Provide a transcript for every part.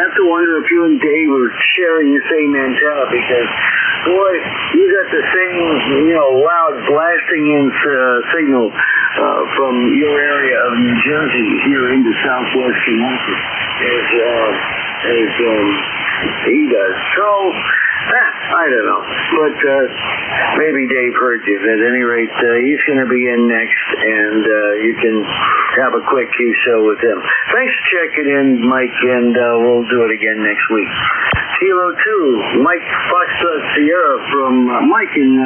have to wonder if you and Dave are sharing the same antenna, because, boy, you got the same, loud blasting in signal from your area of New Jersey here into southwest Kentucky as he does. So, I don't know. But maybe Dave heard you. At any rate, he's going to be in next, and you can have a quick Q-show with him. Thanks for checking in, Mike, and we'll do it again next week. Kilo 2, Mike Foxtrot Sierra from Mike in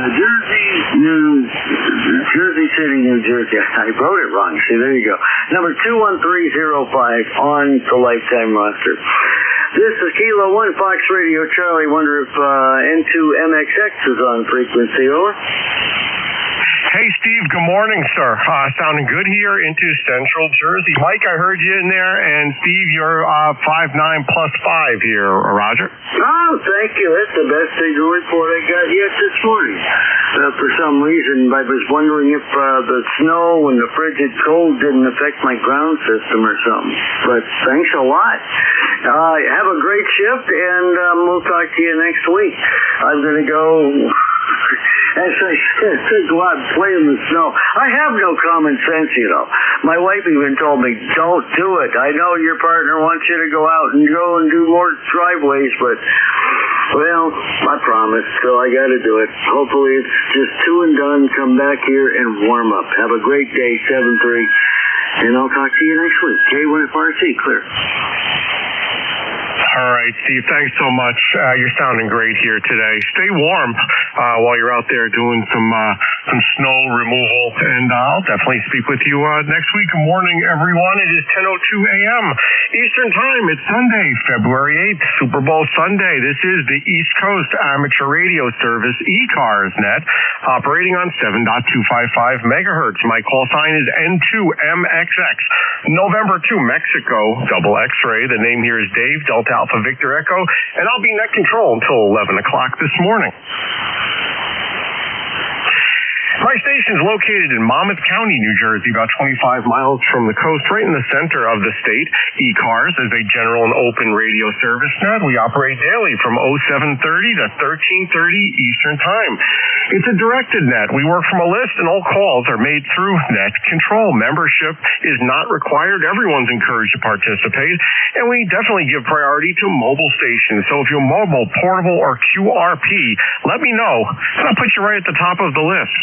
Jersey City, New Jersey. I wrote it wrong. See, there you go. Number 21305 on the lifetime roster. This is Kilo 1, Fox Radio Charlie. Wonder if N2MXX is on frequency. Over. Hey, Steve. Good morning, sir. Sounding good here into Central Jersey. Mike, I heard you in there, and Steve, you're 5'9" plus 5 here. Roger. Oh, thank you. That's the best signal report I got yet this morning. For some reason, I was wondering if the snow and the frigid cold didn't affect my ground system or something. But thanks a lot. Have a great shift, and we'll talk to you next week. I'm going to go... Actually, go out and play in the snow. I have no common sense, My wife even told me, don't do it. I know your partner wants you to go out and do more driveways, but, well, I promised, so I got to do it. Hopefully it's just two and done. Come back here and warm up. Have a great day, 7-3, and I'll talk to you next week. K1FRC, clear. All right, Steve, thanks so much. You're sounding great here today. Stay warm while you're out there doing some snow removal, and I'll definitely speak with you next week. Good morning, everyone. It is 10:02 a.m. Eastern Time. It's Sunday, February 8th, Super Bowl Sunday. This is the East Coast Amateur Radio Service, ECARS Net, operating on 7.255 megahertz. My call sign is N2MXX. November 2, Mexico, double X-ray. The name here is Dave, Delta Alpha Victor Echo, and I'll be net control until 11 o'clock this morning. My station is located in Monmouth County, New Jersey, about 25 miles from the coast, right in the center of the state. ECARS is a general and open radio service net. We operate daily from 0730 to 1330 Eastern Time. It's a directed net. We work from a list, and all calls are made through net control. Membership is not required. Everyone's encouraged to participate, and we definitely give priority to mobile stations. So if you're mobile, portable, or QRP, let me know, and I'll put you right at the top of the list.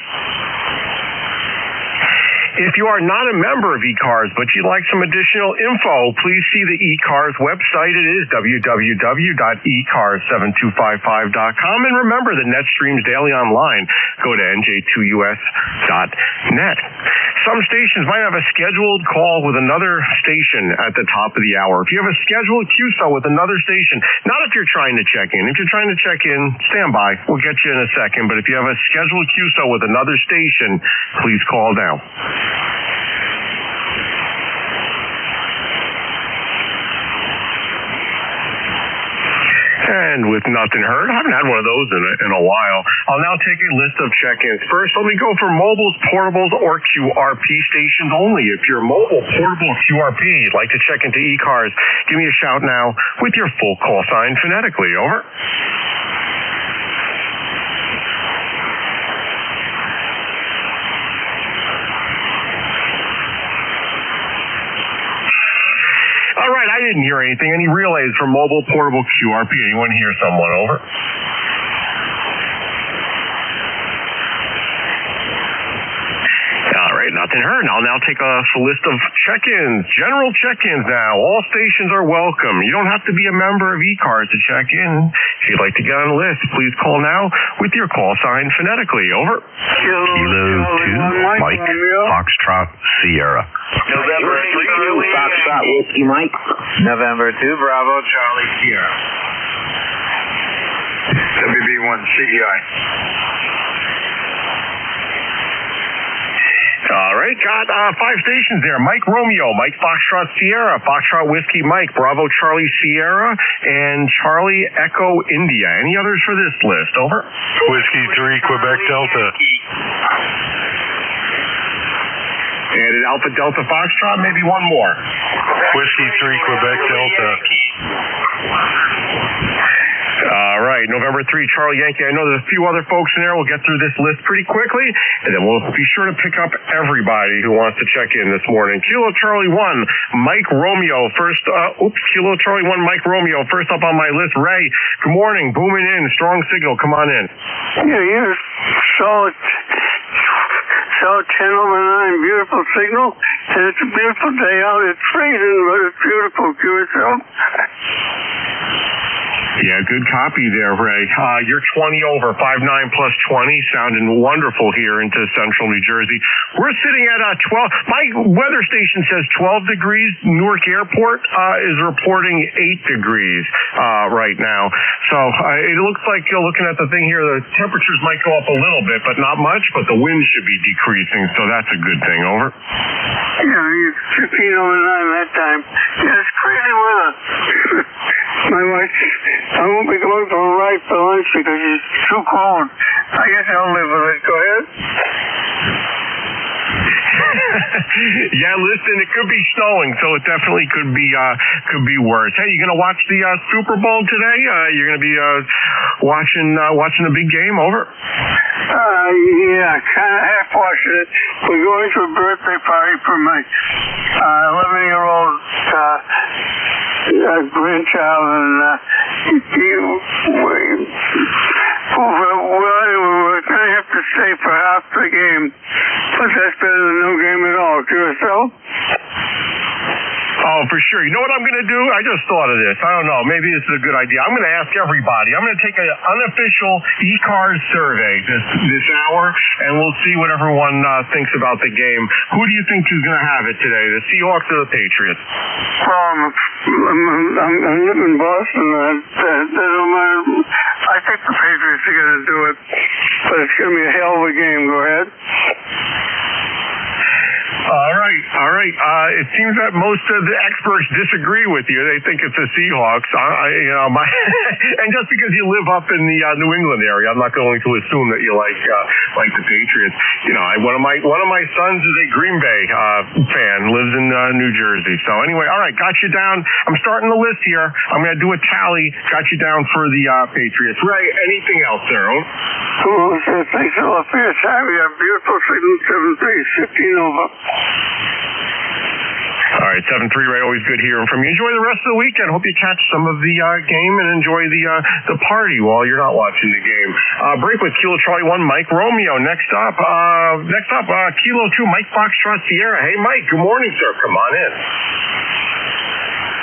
If you are not a member of ECARS, but you'd like some additional info, please see the ECARS website. It is www.ecars7255.com. And remember, the net streams daily online. Go to nj2us.net. Some stations might have a scheduled call with another station at the top of the hour. If you have a scheduled QSO with another station, not if you're trying to check in. If you're trying to check in, stand by. We'll get you in a second. But if you have a scheduled QSO with another station, please call now. And with nothing heard, I haven't had one of those in a while. I'll now take a list of check-ins. First, let me go for mobiles, portables, or QRP stations only. If you're mobile, portable, or QRP, you'd like to check into ECARS, give me a shout now with your full call sign phonetically. Over. All right, I didn't hear anything. Any relays for mobile, portable, QRP? Anyone hear someone? Over. All right, nothing heard. I'll now take a list of check-ins, general check-ins now. All stations are welcome. You don't have to be a member of ECARS to check in. If you'd like to get on the list, please call now with your call sign phonetically. Over. Kilo 2, Mike, Foxtrot, Sierra. November 3, Foxtrot, Whiskey, Mike. November 2, Bravo, Charlie, Sierra. WB1, CEI. All right, got 5 stations there. Mike Romeo, Mike Foxtrot Sierra, Foxtrot Whiskey Mike, Bravo Charlie Sierra, and Charlie Echo India. Any others for this list? Over. Whiskey 3, Quebec Delta. Added Alpha Delta Foxtrot, maybe one more. Whiskey 3, Quebec Delta. number 3, Charlie Yankee. I know there's a few other folks in there. We'll get through this list pretty quickly, and then we'll be sure to pick up everybody who wants to check in this morning. Kilo Charlie 1, Mike Romeo. Kilo Charlie 1, Mike Romeo. First up on my list, Ray. Good morning. Booming in. Strong signal. Come on in. Yeah, solid 10-11, beautiful signal, and it's a beautiful day out. It's freezing, but it's beautiful. QSL. Yeah, good copy there, Ray. You're 20 over, 5'9 plus 20, sounding wonderful here into central New Jersey. We're sitting at 12. My weather station says 12 degrees. Newark Airport is reporting 8 degrees right now. So it looks like, looking at the thing here, the temperatures might go up a little bit, but not much, but the wind should be decreasing, so that's a good thing. Over. Yeah, 15 over 9 that time. Yeah, it's crazy weather. My wife, I won't be going for a ride for lunch because it's too cold. I guess I'll live with it. Go ahead. Yeah, listen, it could be snowing, so it definitely could be worse. Hey, you gonna watch the Super Bowl today? You're gonna be watching the big game. Over. Yeah, kind of half watching it. We're going to a birthday party for my 11-year-old grandchild, and we're going to have to stay for half the game. But that's better than no game at all. QSL? Oh, for sure. You know what I'm going to do? I just thought of this. I don't know. Maybe this is a good idea. I'm going to ask everybody. I'm going to take an unofficial ECARS survey this hour, and we'll see what everyone thinks about the game. Who do you think is going to have it today, the Seahawks or the Patriots? I live in Boston. I think the Patriots are going to do it, but it's going to be a hell of a game. Go ahead. All right. It seems that most of the experts disagree with you. They think it's the Seahawks. And just because you live up in the New England area, I'm not going to assume that you like the Patriots. One of my sons is a Green Bay fan, lives in New Jersey. So anyway, all right, got you down. I'm starting the list here. I'm going to do a tally. Got you down for the Patriots. Ray, anything else there? Well, thanks a lot for your time. We have beautiful signal 7-3, 15 over. All right, 7-3, Ray, always good hearing from you. Enjoy the rest of the weekend. Hope you catch some of the game and enjoy the party while you're not watching the game. Break with Kilo Charlie 1, Mike Romeo. Next up, Kilo 2, Mike Foxtrot Sierra. Hey, Mike, good morning, sir. Come on in.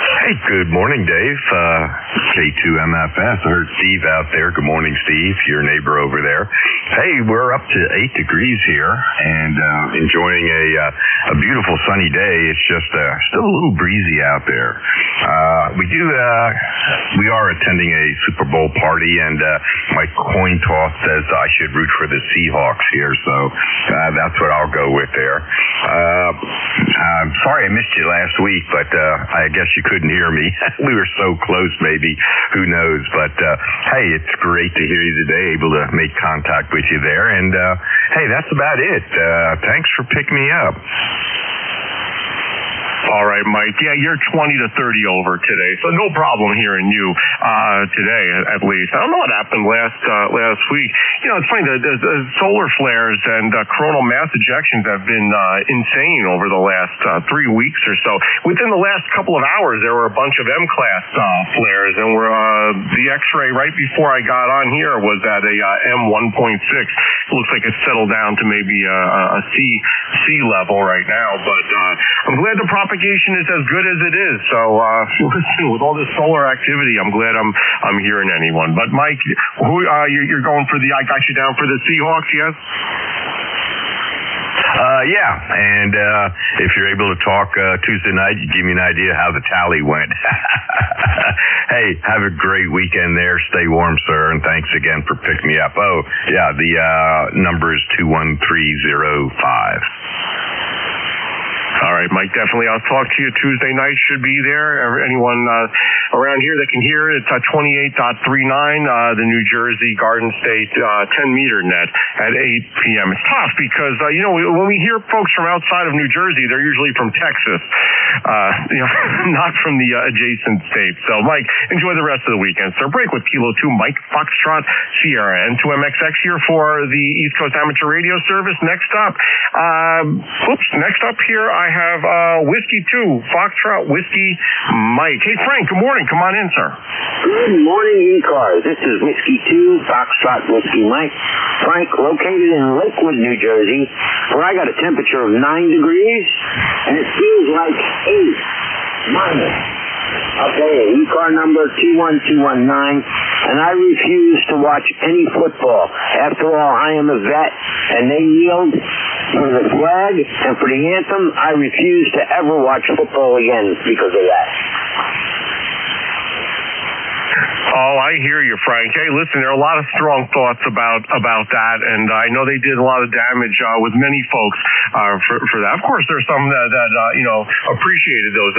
Hey, good morning, Dave. K2MFS. I heard Steve out there. Good morning, Steve, your neighbor over there. Hey, we're up to 8 degrees here and enjoying a beautiful sunny day. It's just still a little breezy out there. We are attending a Super Bowl party, and my coin toss says I should root for the Seahawks here, so that's what I'll go with there. I'm sorry I missed you last week, but I guess you couldn't hear me. We were so close, maybe. Who knows? But hey, it's great to hear you today, able to make contact with you there. And hey, that's about it. Thanks for picking me up. All right, Mike. Yeah, you're 20 to 30 over today, so no problem hearing you today, at least. I don't know what happened last week. It's funny, the solar flares and coronal mass ejections have been insane over the last 3 weeks or so. Within the last couple of hours, there were a bunch of M-class flares, and the X-ray right before I got on here was at a M1.6. It looks like it's settled down to maybe a C level right now, but I'm glad the propagation is as good as it is. So listen, with all this solar activity, I'm glad I'm hearing anyone. But Mike, you're going for I got you down for the Seahawks, yes? Yeah, and if you're able to talk Tuesday night, you give me an idea how the tally went. Hey, have a great weekend there. Stay warm, sir, and thanks again for picking me up. Oh, yeah, the number is 21305. All right, Mike, definitely. I'll talk to you Tuesday night. Should be there. Anyone around here that can hear it, it's 28.39, the New Jersey Garden State 10-meter net at 8 p.m. It's tough because, when we hear folks from outside of New Jersey, they're usually from Texas, not from the adjacent states. So, Mike, enjoy the rest of the weekend. Sir, break with Kilo 2, Mike Foxtrot Sierra, N2MXX here for the East Coast Amateur Radio Service. Next up here I have Whiskey 2, Foxtrot Whiskey Mike. Hey, Frank, good morning. Come on in, sir. Good morning, ECARS. This is Whiskey 2, Foxtrot Whiskey Mike. Frank, located in Lakewood, New Jersey, where I got a temperature of 9 degrees, and it feels like 8 minus. Okay, ECAR number 21219, and I refuse to watch any football. After all, I am a vet, and they kneeled for the flag and for the anthem. I refuse to ever watch football again because of that. Oh, I hear you, Frank. Hey, listen, there are a lot of strong thoughts about that, and I know they did a lot of damage with many folks for that. Of course, there's some that appreciated those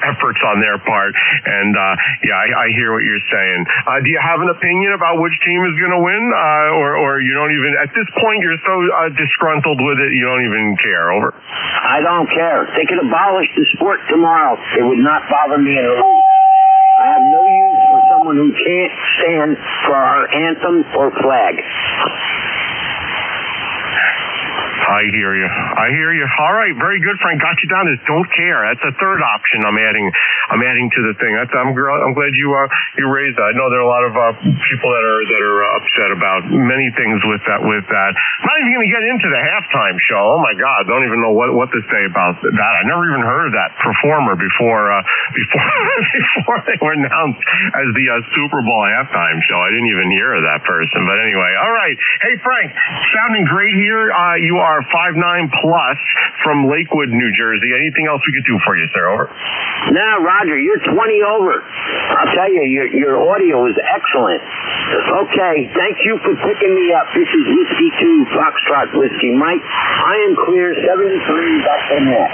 efforts on their part, and I hear what you're saying. Do you have an opinion about which team is going to win, or you don't even at this point you're so disgruntled with it you don't even care? Over. I don't care. They could abolish the sport tomorrow. It would not bother me in the least. I have no use for someone who can't stand for our anthem or flag. I hear you. All right, very good, Frank. Got you down as don't care. That's the third option I'm adding to the thing. I'm glad you raised that. I know there are a lot of people that are upset about many things with that. I'm not even going to get into the halftime show. Oh my God, don't even know what to say about that. I never even heard of that performer before they were announced as the Super Bowl halftime show. I didn't even hear of that person. But anyway, all right. Hey, Frank, sounding great here. You are 5'9" plus from Lakewood, New Jersey. Anything else we could do for you, sir? Over. Now, Roger, you're 20 over. I'll tell you, your audio is excellent. Okay, thank you for picking me up. This is Whiskey 2, Foxtrot Whiskey Mike. I am clear 73 back in there.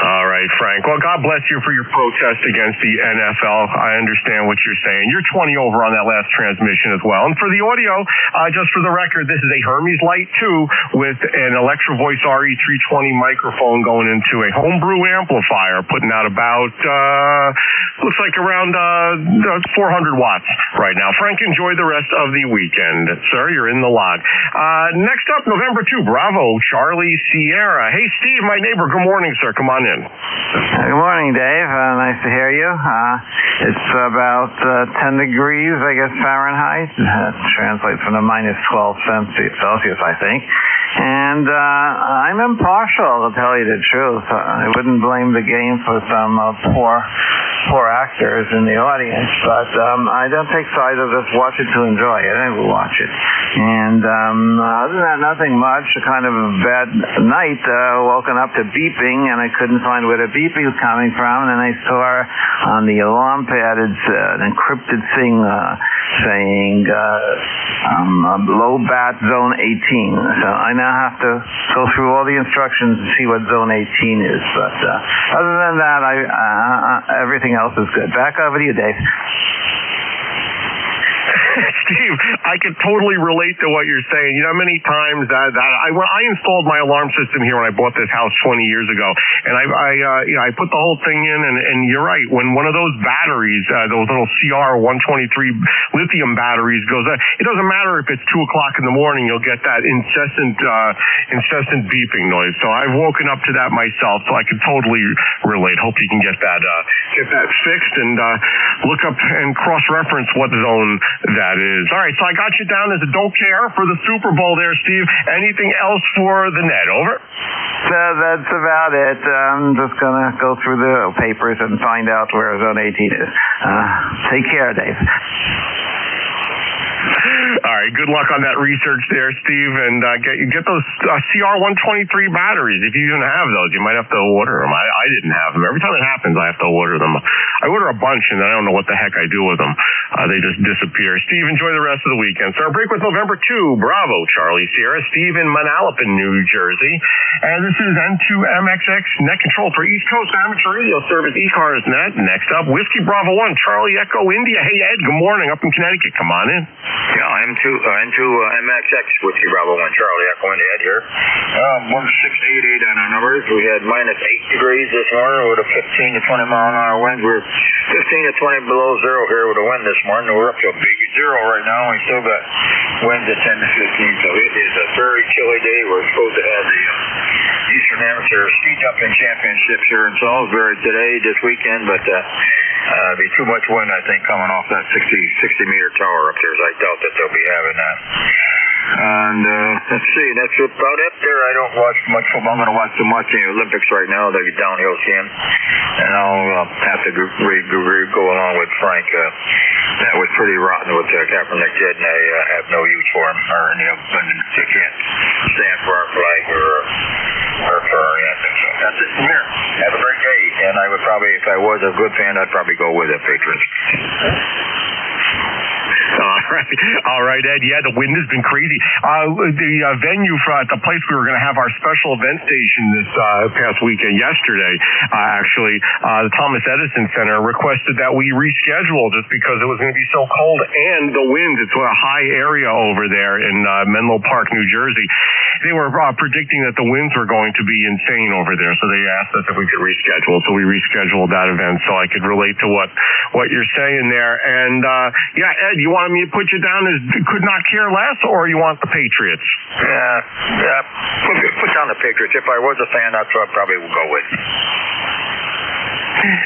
All right, Frank. Well, God bless you for your protest against the NFL. I understand what you're saying. You're 20 over on that last transmission as well. And for the audio, just for the record, this is a Hermes Light 2 with an Electro Voice RE320 microphone going into a homebrew amplifier, putting out about, looks like around 400 watts right now. Frank, enjoy the rest of the weekend. Sir, you're in the lot. Next up, November 2, Bravo, Charlie Sierra. Hey, Steve, my neighbor. Good morning, sir. Come on in. Good morning, Dave. Nice to hear you. It's about 10 degrees, I guess, Fahrenheit. That translates from the minus 12 Celsius, I think. And I'm impartial, to tell you the truth. I wouldn't blame the game for some poor actors in the audience, but I don't take sides. I just watch it to enjoy it. I will watch it. And other than that, nothing much. Kind of a bad night. Woken up to beeping, and I couldn't find where the beeping was coming from. And then I saw on the alarm pad it's an encrypted thing saying low bat zone 18. So I now have to go through all the instructions and see what zone 18 is. But other than that, everything else is good. Back over to you, Dave. Steve, I can totally relate to what you're saying. You know, many times when I installed my alarm system here when I bought this house 20 years ago, and I put the whole thing in, and you're right. When one of those batteries, those little CR123 lithium batteries goes, it doesn't matter if it's 2 o'clock in the morning, you'll get that incessant beeping noise. So I've woken up to that myself, so I can totally relate. Hope you can get that fixed and look up and cross-reference what zone that is. All right, so I got you down as a don't care for the Super Bowl there, Steve. Anything else for the net? Over. So that's about it. I'm just going to go through the papers and find out where zone 18 is. Take care, Dave. All right. right, good luck on that research there, Steve, and get those CR123 batteries. If you even have those, you might have to order them. I didn't have them. Every time it happens, I have to order them. I order a bunch, and I don't know what the heck I do with them. They just disappear. Steve, enjoy the rest of the weekend. So our break with November 2. Bravo, Charlie Sierra. Steve in Manalapan, New Jersey. And this is N2MXX Net Control for East Coast Amateur Radio Service, ECARS Net. Next up, Whiskey Bravo 1, Charlie Echo India. Hey, Ed, good morning up in Connecticut. Come on in. Yeah, N2MXX, Whiskey Bravo 1, Charlie Echo India, Ed here. 1688 on our numbers. We had minus 8 degrees this morning with a 15 to 20 mile an hour wind. We're 15 to 20 below zero here with a wind this morning. We're up to a big zero right now. We still got winds at 10 to 15, so it is a very chilly day. We're supposed to have the Eastern Amateur Ski Jumping Championships here in Salisbury today, this weekend, but be too much wind, I think, coming off that 60-meter tower up there, so I doubt that they'll be having that. And let's see, that's about it there. I don't watch much football. I'm going to watch too much in the Olympics right now, the downhill skiing, and I'll have to go along with Frank. That was pretty rotten what Kaepernick did, and I have no use for him or any of them. They can't stand for our flag or for anything. So that's it from here. Have a great day, and I would probably, if I was a good fan, I'd probably go with the Patriots. All right, Ed. Yeah, the wind has been crazy. The venue at the place we were going to have our special event station this past weekend, yesterday, actually, the Thomas Edison Center requested that we reschedule just because it was going to be so cold and the winds. It's a high area over there in Menlo Park, New Jersey. They were predicting that the winds were going to be insane over there, so they asked us if we could reschedule. So we rescheduled that event so I could relate to what you're saying there. And yeah, Ed, you want me to put you down as could not care less, or you want the Patriots? Yeah. Put down the Patriots. If I was a fan, that's what I probably would go with.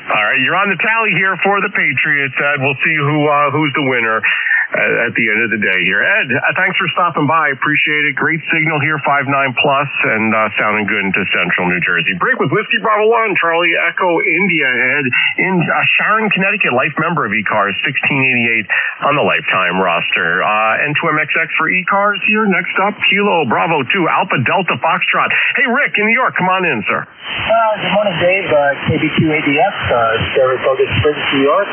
All right, you're on the tally here for the Patriots, Ed. We'll see who's the winner at the end of the day here. Ed, thanks for stopping by. Appreciate it. Great signal here, 5.9 plus, and sounding good into central New Jersey. Break with Whiskey Bravo 1, Charlie Echo India, Ed, in Sharon, Connecticut, life member of ECARS, 1688 on the lifetime roster. N2MXX for ECARS here. Next up, Kilo Bravo 2, Alpha Delta Foxtrot. Hey, Rick, in New York, come on in, sir. Good morning, Dave. KB2ADF, Saratoga Springs, New York.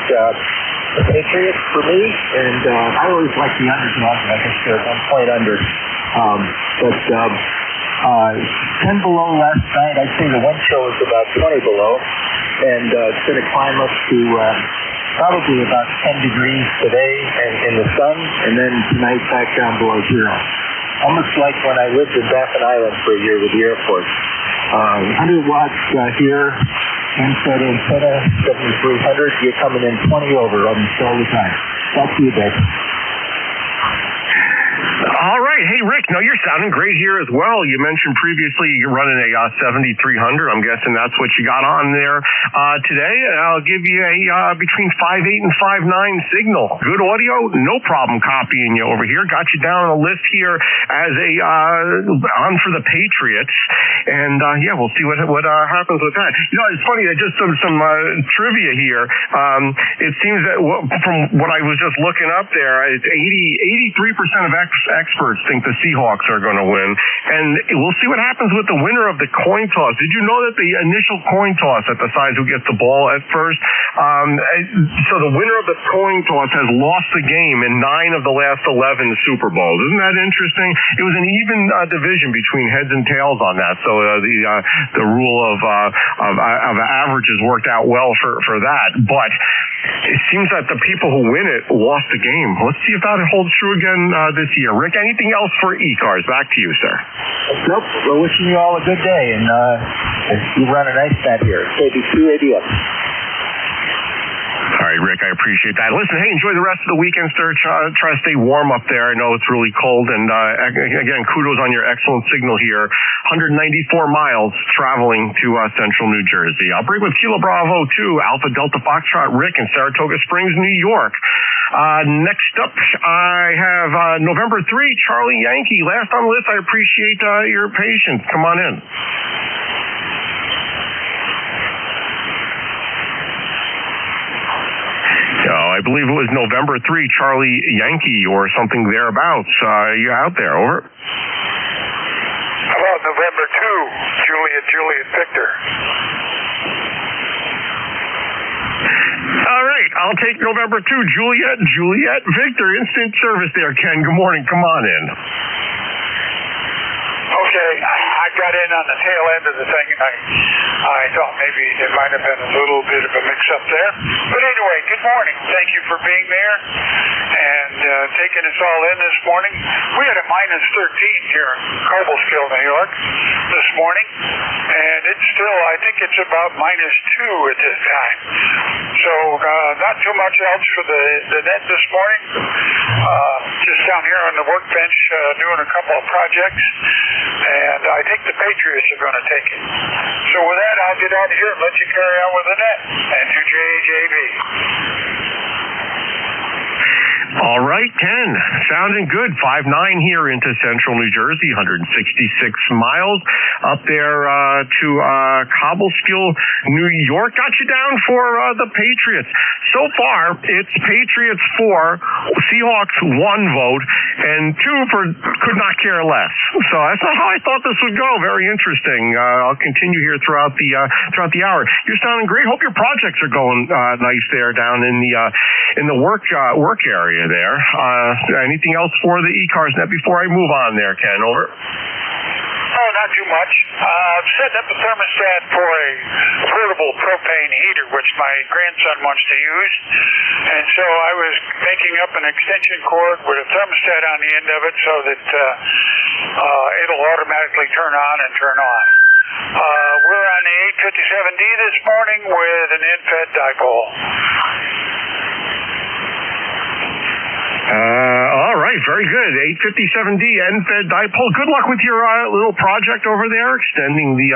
The Patriots for me, and I always like the underdog. I think they're 1 point under. But 10 below last night. I'd say the wind chill is about 20 below, and it's going to climb up to probably about 10 degrees today and in the sun, and then tonight back down below zero. Almost like when I lived in Baffin Island for a year with the Air Force. 100 watts here. Inside antenna, 7300. You're coming in 20 over almost all the time. Back to you, Dave. All right. Hey, Rick, no, you're sounding great here as well. You mentioned previously you're running a 7300. I'm guessing that's what you got on there today. I'll give you a between 5.8 and 5.9 signal. Good audio, no problem copying you over here. Got you down on the list here as a on for the Patriots. And yeah, we'll see what happens with that. You know, it's funny, just some trivia here. It seems that from what I was just looking up there, it's 83% of experts think the Seahawks are going to win. And we'll see what happens with the winner of the coin toss. Did you know that the initial coin toss that decides who gets the ball at first, so the winner of the coin toss has lost the game in 9 of the last 11 Super Bowls. Isn't that interesting? It was an even division between heads and tails on that. So the rule of averages worked out well for that. But it seems that the people who win it lost the game. Let's see if that holds true again this year. Rick, anything else for ECARS? Back to you, sir. Nope. We're wishing you all a good day, and you run a nice bet here. KB2ADF. All right, Rick, I appreciate that. Listen, hey, enjoy the rest of the weekend, sir. Try to stay warm up there. I know it's really cold. And again, kudos on your excellent signal here. 194 miles traveling to central New Jersey. I'll break with Kilo Bravo 2, Alpha Delta Foxtrot, Rick in Saratoga Springs, New York. Next up, I have November 3, Charlie Yankee. Last on the list, I appreciate your patience. Come on in. Oh, I believe it was November 3, Charlie Yankee or something thereabouts. You out there? Over. How about November 2, Juliet Victor? All right, I'll take November 2, Juliet Victor. Instant service there, Ken. Good morning. Come on in. Okay, I got in on the tail end of the thing, and I thought maybe there might have been a little bit of a mix-up there. But anyway, good morning. Thank you for being there and taking us all in this morning. We had a minus 13 here in Cobleskill, New York this morning, and it's still, I think it's about minus 2 at this time. So not too much else for the net this morning. Just down here on the workbench doing a couple of projects. And I think the Patriots are going to take it. So with that, I'll get out of here and let you carry on with the net. N2JJB. All right, Ken. Sounding good. 5'9" here into central New Jersey, 166 miles up there to Cobleskill, New York. Got you down for the Patriots. So far, it's Patriots 4, Seahawks 1 vote, and 2 for could not care less. So that's not how I thought this would go. Very interesting. I'll continue here throughout the hour. You're sounding great. Hope your projects are going nice there down in the work area there. Anything else for the ECARS net before I move on there, Ken? Over. Oh, not too much. I'm setting up a thermostat for a portable propane heater, which my grandson wants to use. And so I was making up an extension cord with a thermostat on the end of it so that it'll automatically turn on and turn on. We're on the 857D this morning with an end-fed dipole. All right, very good. 857D end-fed dipole. Good luck with your little project over there, extending the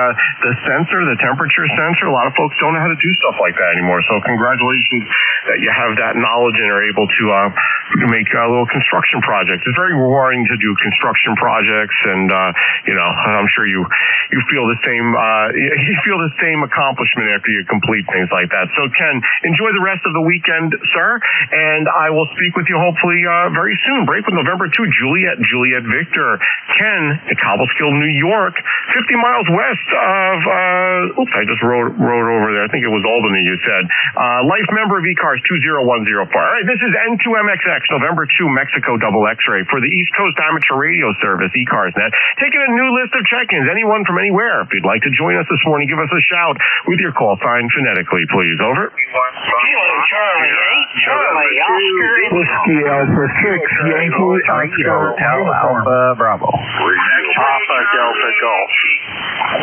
sensor, the temperature sensor. A lot of folks don't know how to do stuff like that anymore. So congratulations that you have that knowledge and are able to make little construction projects. It's very rewarding to do construction projects, and I'm sure you feel the same accomplishment after you complete things like that. So Ken, enjoy the rest of the weekend, sir, and I will speak with you hopefully very soon. Break with November 2, Juliet Victor. Ken at Cobleskill, New York, 50 miles west of, I just wrote over there. I think it was Albany, you said. Life member of ECARS 20104. All right, this is N2MXX, November 2, Mexico double X-ray for the East Coast Amateur Radio Service, ECARS net. Taking a new list of check-ins. Anyone from anywhere. If you'd like to join us this morning, give us a shout with your call sign phonetically, please. Over. Charlie, Charlie, Oscar, Whiskey Alpha 6, Yankee, Oscar, Alpha, Bravo. Papa Delta Golf.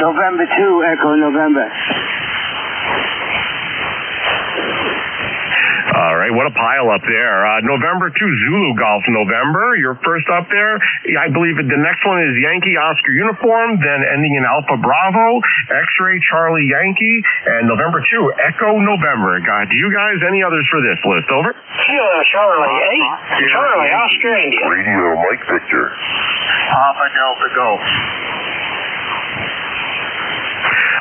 November 2, Echo November. All right, what a pile up there. November 2, Zulu Golf November. You're first up there. I believe the next one is Yankee Oscar Uniform, then ending in Alpha Bravo, X-Ray Charlie Yankee, and November 2, Echo November. Do you guys any others for this list? Over. Kilo Charlie 8, Charlie Oscar India. Radio Mike Victor. Papa Delta Golf.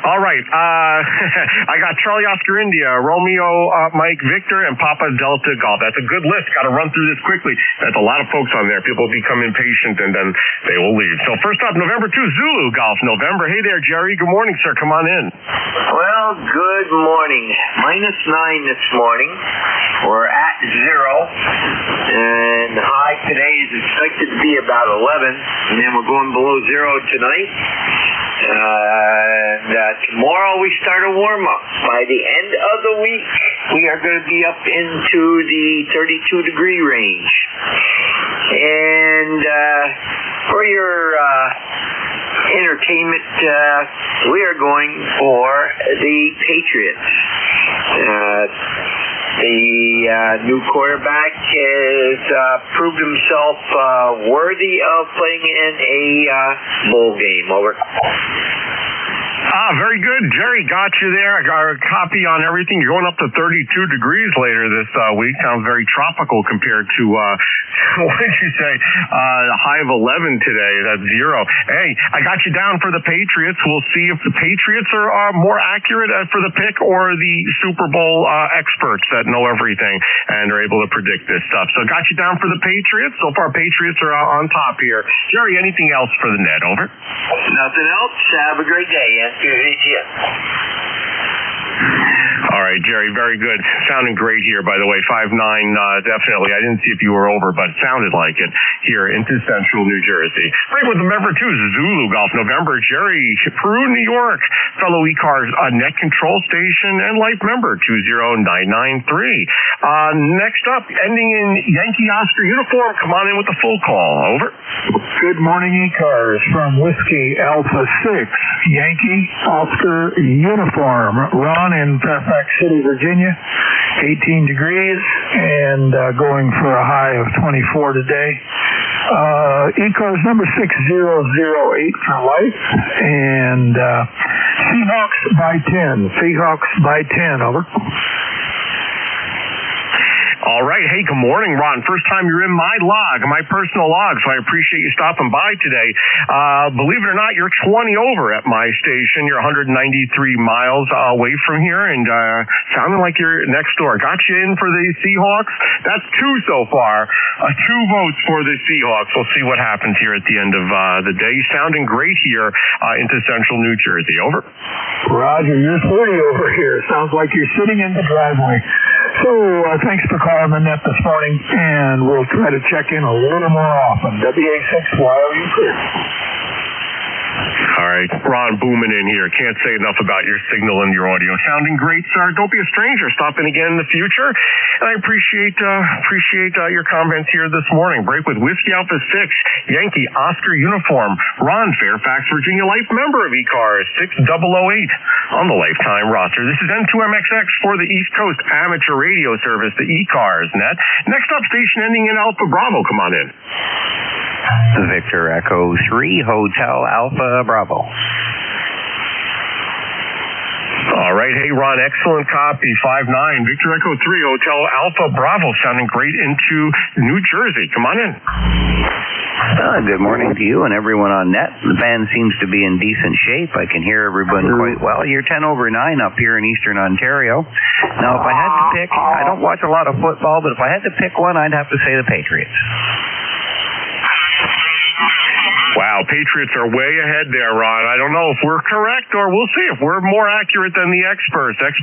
All right. I got Charlie Oscar India, Romeo Mike Victor, and Papa Delta Golf. That's a good list. Got to run through this quickly. That's a lot of folks on there. People become impatient, and then they will leave. So first up, November 2, Zulu Golf November. Hey there, Jerry. Good morning, sir. Come on in. Well, good morning. -9 this morning. We're at 0. And the high today is expected to be about 11. And then we're going below 0 tonight. Tomorrow we start a warm-up. By the end of the week, we are going to be up into the 32-degree range. And for your entertainment, we are going for the Patriots. The new quarterback has proved himself worthy of playing in a bowl game. Over. Very good. Jerry got you there. I got a copy on everything. You're going up to 32 degrees later this week. Sounds very tropical compared to, what did you say, a high of 11 today. That's 0. Hey, I got you down for the Patriots. We'll see if the Patriots are more accurate for the pick or the Super Bowl experts that know everything and are able to predict this stuff. So got you down for the Patriots. So far, Patriots are on top here. Jerry, anything else for the net? Over. Nothing else. Have a great day. All right, Jerry, very good. Sounding great here, by the way. 5'9", definitely. I didn't see if you were over, but it sounded like it here into central New Jersey. Break with November 2, Zulu Golf November. Jerry, Peru, New York. Fellow ECARS net control station and life member 20993. Next up, ending in Yankee Oscar uniform. Come on in with the full call. Over. Good morning, ECARS from Whiskey Alpha 6, Yankee Oscar uniform. Ron in Fairfax City, Virginia, 18 degrees and going for a high of 24 today. ECARS number 6008 for life, and Seahawks by 10. Seahawks by 10, over. All right. Hey, good morning, Ron. First time you're in my log, my personal log, so I appreciate you stopping by today. Believe it or not, you're 20 over at my station. You're 193 miles away from here, and sounding like you're next door. Got you in for the Seahawks. That's 2 so far. 2 votes for the Seahawks. We'll see what happens here at the end of the day. Sounding great here into central New Jersey. Over. Roger, you're 30 over here. Sounds like you're sitting in the driveway. So thanks for calling the net this morning, and we'll try to check in a little more often. WA6YOU. All right, Ron booming in here. Can't say enough about your signal and your audio. Sounding great, sir. Don't be a stranger. Stop in again in the future. And I appreciate your comments here this morning. Break with Whiskey Alpha 6, Yankee Oscar uniform. Ron, Fairfax, Virginia, life member of ECARS 6008 on the lifetime roster. This is N2MXX for the East Coast amateur radio service, the ECARS net. Next up, station ending in Alpha Bravo. Come on in. Victor Echo 3, Hotel Alpha Bravo. All right. Hey, Ron, excellent copy. 5'9", Victor Echo 3, Hotel Alpha Bravo. Sounding great into New Jersey. Come on in. Good morning to you and everyone on net. The band seems to be in decent shape. I can hear everyone quite well. You're 10 over 9 up here in Eastern Ontario. Now, if I had to pick, I don't watch a lot of football, but if I had to pick one, I'd have to say the Patriots. Wow, Patriots are way ahead there, Ron. I don't know if we're correct, or we'll see if we're more accurate than the experts. 83%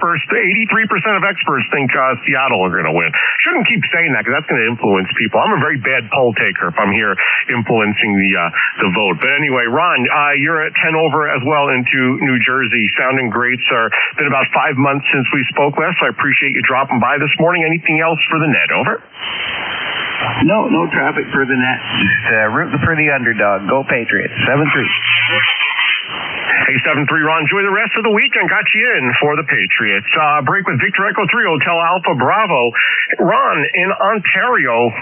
of experts think Seattle are going to win. Shouldn't keep saying that because that's going to influence people. I'm a very bad poll taker if I'm here influencing the vote. But anyway, Ron, you're at 10 over as well into New Jersey. Sounding great, sir. Been about 5 months since we spoke last, so I appreciate you dropping by this morning. Anything else for the net? Over. No traffic for the net. Just rooting for the underdog. Go Patriots. 7-3. Hey, 7-3, Ron. Enjoy the rest of the weekend. Got you in for the Patriots. Break with Victor Echo 3, Hotel Alpha Bravo. Ron, in Ontario,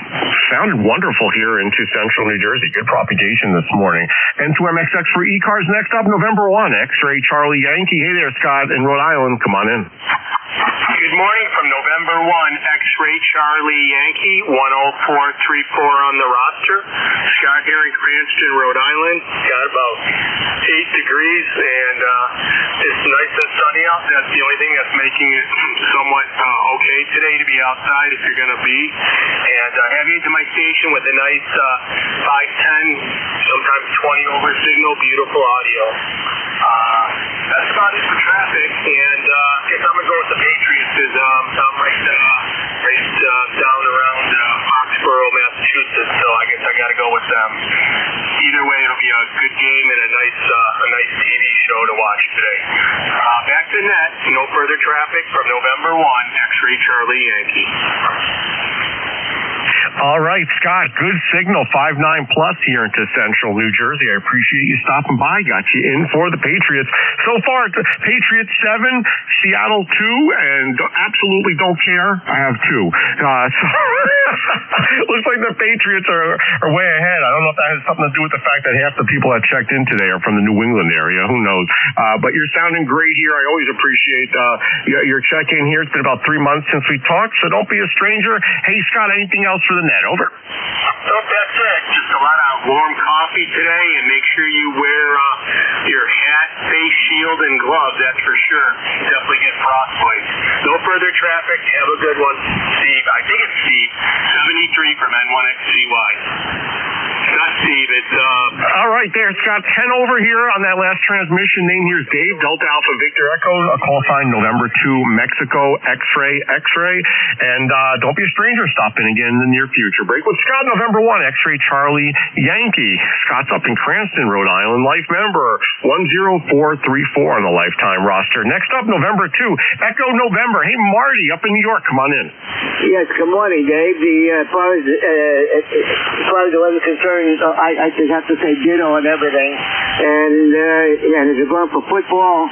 sounded wonderful here into central New Jersey. Good propagation this morning. N2MXX for ECARS. Next up, November 1, X-Ray Charlie Yankee. Hey there, Scott in Rhode Island. Come on in. Good morning from November 1, X-Ray Charlie Yankee, 10434 on the roster. Scott here in Cranston, Rhode Island. Got about 8 degrees, and it's nice and sunny out. That's the only thing that's making it somewhat okay today to be outside if you're going to be. And heading into my station with a nice 510, sometimes 20 over signal, beautiful audio. That's about it for traffic, and I guess I'm going to go with the Patriots. I'm right down around Foxborough, Massachusetts, so I guess I got to go with them. Either way, it'll be a good game and a nice TV show to watch today. Back to net, no further traffic from November 1, X-Ray Charlie Yankee. All right, Scott, good signal, 5'9" plus here into central New Jersey. I appreciate you stopping by. Got you in for the Patriots. So far, Patriots 7, Seattle 2, and absolutely don't care. I have 2. Looks like the Patriots are way ahead. I don't know if that has something to do with the fact that half the people that checked in today are from the New England area. Who knows? But you're sounding great here. I always appreciate your check-in here. It's been about 3 months since we talked, so don't be a stranger. Hey, Scott, anything else for the net? Over. Nope, that's it. Just a lot of warm coffee today, and make sure you wear your hat, face shield, and gloves, that's for sure. Definitely get frostbite. No further traffic. Have a good one. Steve, I think it's Steve, 73 from N2MXX. It's not Steve, it's... All right, there, Scott. 10 over here on that last transmission. Name here is Dave, Delta Alpha Victor Echo, a call sign November 2, Mexico, X-ray. And don't be a stranger. Stop in again in the near future. Break with Scott, November 1, X-ray Charlie Yankee. Scott's up in Cranston, Rhode Island. Life member 10434 on the lifetime roster. Next up, November 2, Echo November. Hey, Marty, up in New York. Come on in. Yes, good morning, Dave. As far as the weather's concerned, I just have to say ditto on everything. And if you're going for football,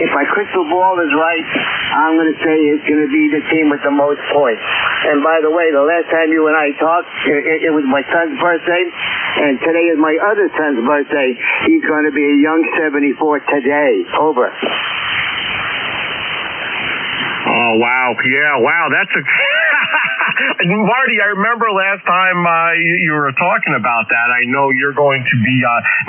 if my crystal ball is right, I'm going to say it's going to be the team with the most points. And by the way, the last time you and I talked, it was my son's birthday, and today is my other son's birthday. He's going to be a young 74 today. Over. Oh, wow. Yeah, wow. That's a... Marty, I remember last time you were talking about that. I know you're going to be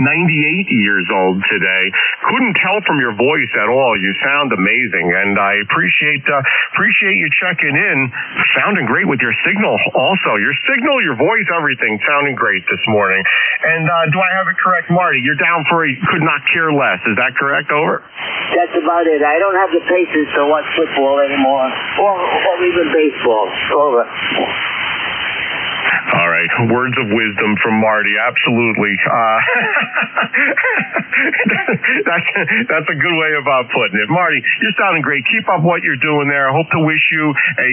98 years old today. Couldn't tell from your voice at all. You sound amazing, and I appreciate you checking in. Sounding great with your signal also. Your signal, your voice, everything sounding great this morning. And do I have it correct, Marty? You're down for a could not care less. Is that correct? Over? That's about it. I don't have the patience to watch football anymore, or even baseball. Over. All right. Words of wisdom from Marty. Absolutely. That's a good way of putting it. Marty, you're sounding great. Keep up what you're doing there. I hope to wish you a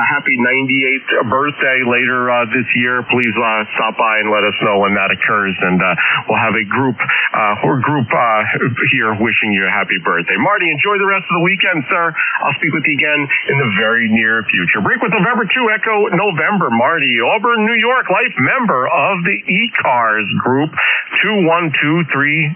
happy 98th birthday later this year. Please stop by and let us know when that occurs, and we'll have a group here wishing you a happy birthday. Marty, enjoy the rest of the weekend, sir. I'll speak with you again in the very near future. Break with November 2, Echo November. Marty, Auburn, New York, life member of the ECARS group, 21230.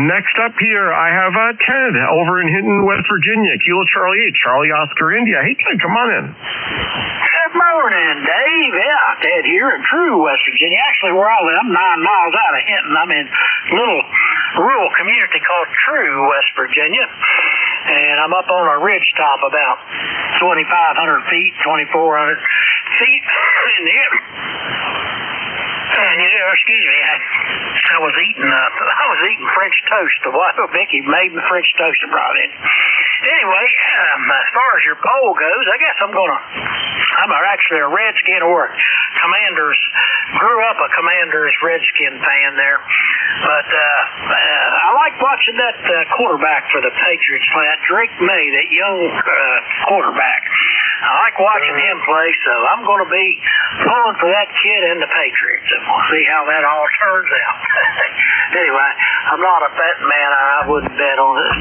Next up here, I have Ted over in Hinton, West Virginia. Kilo Charlie 8, Charlie Oscar India. Hey, Ted, come on in. Good morning, Dave. Yeah, Ted here in True, West Virginia. Actually, where I live, I'm 9 miles out of Hinton. I'm in a little rural community called True, West Virginia. And I'm up on a ridge top about 2,500 feet, 2,400 feet in the air. And, excuse me, I was eating French toast. Well, Mickey made me French toast and brought in. Anyway, as far as your poll goes, I guess I'm actually a Redskin or grew up a Commanders Redskin fan there. But I like watching that quarterback for the Patriots play, that Drake May, that young quarterback. I like watching him play, so I'm going to be pulling for that kid and the Patriots, and we'll see how that all turns out. Anyway, I'm not a betting man. I wouldn't bet on it.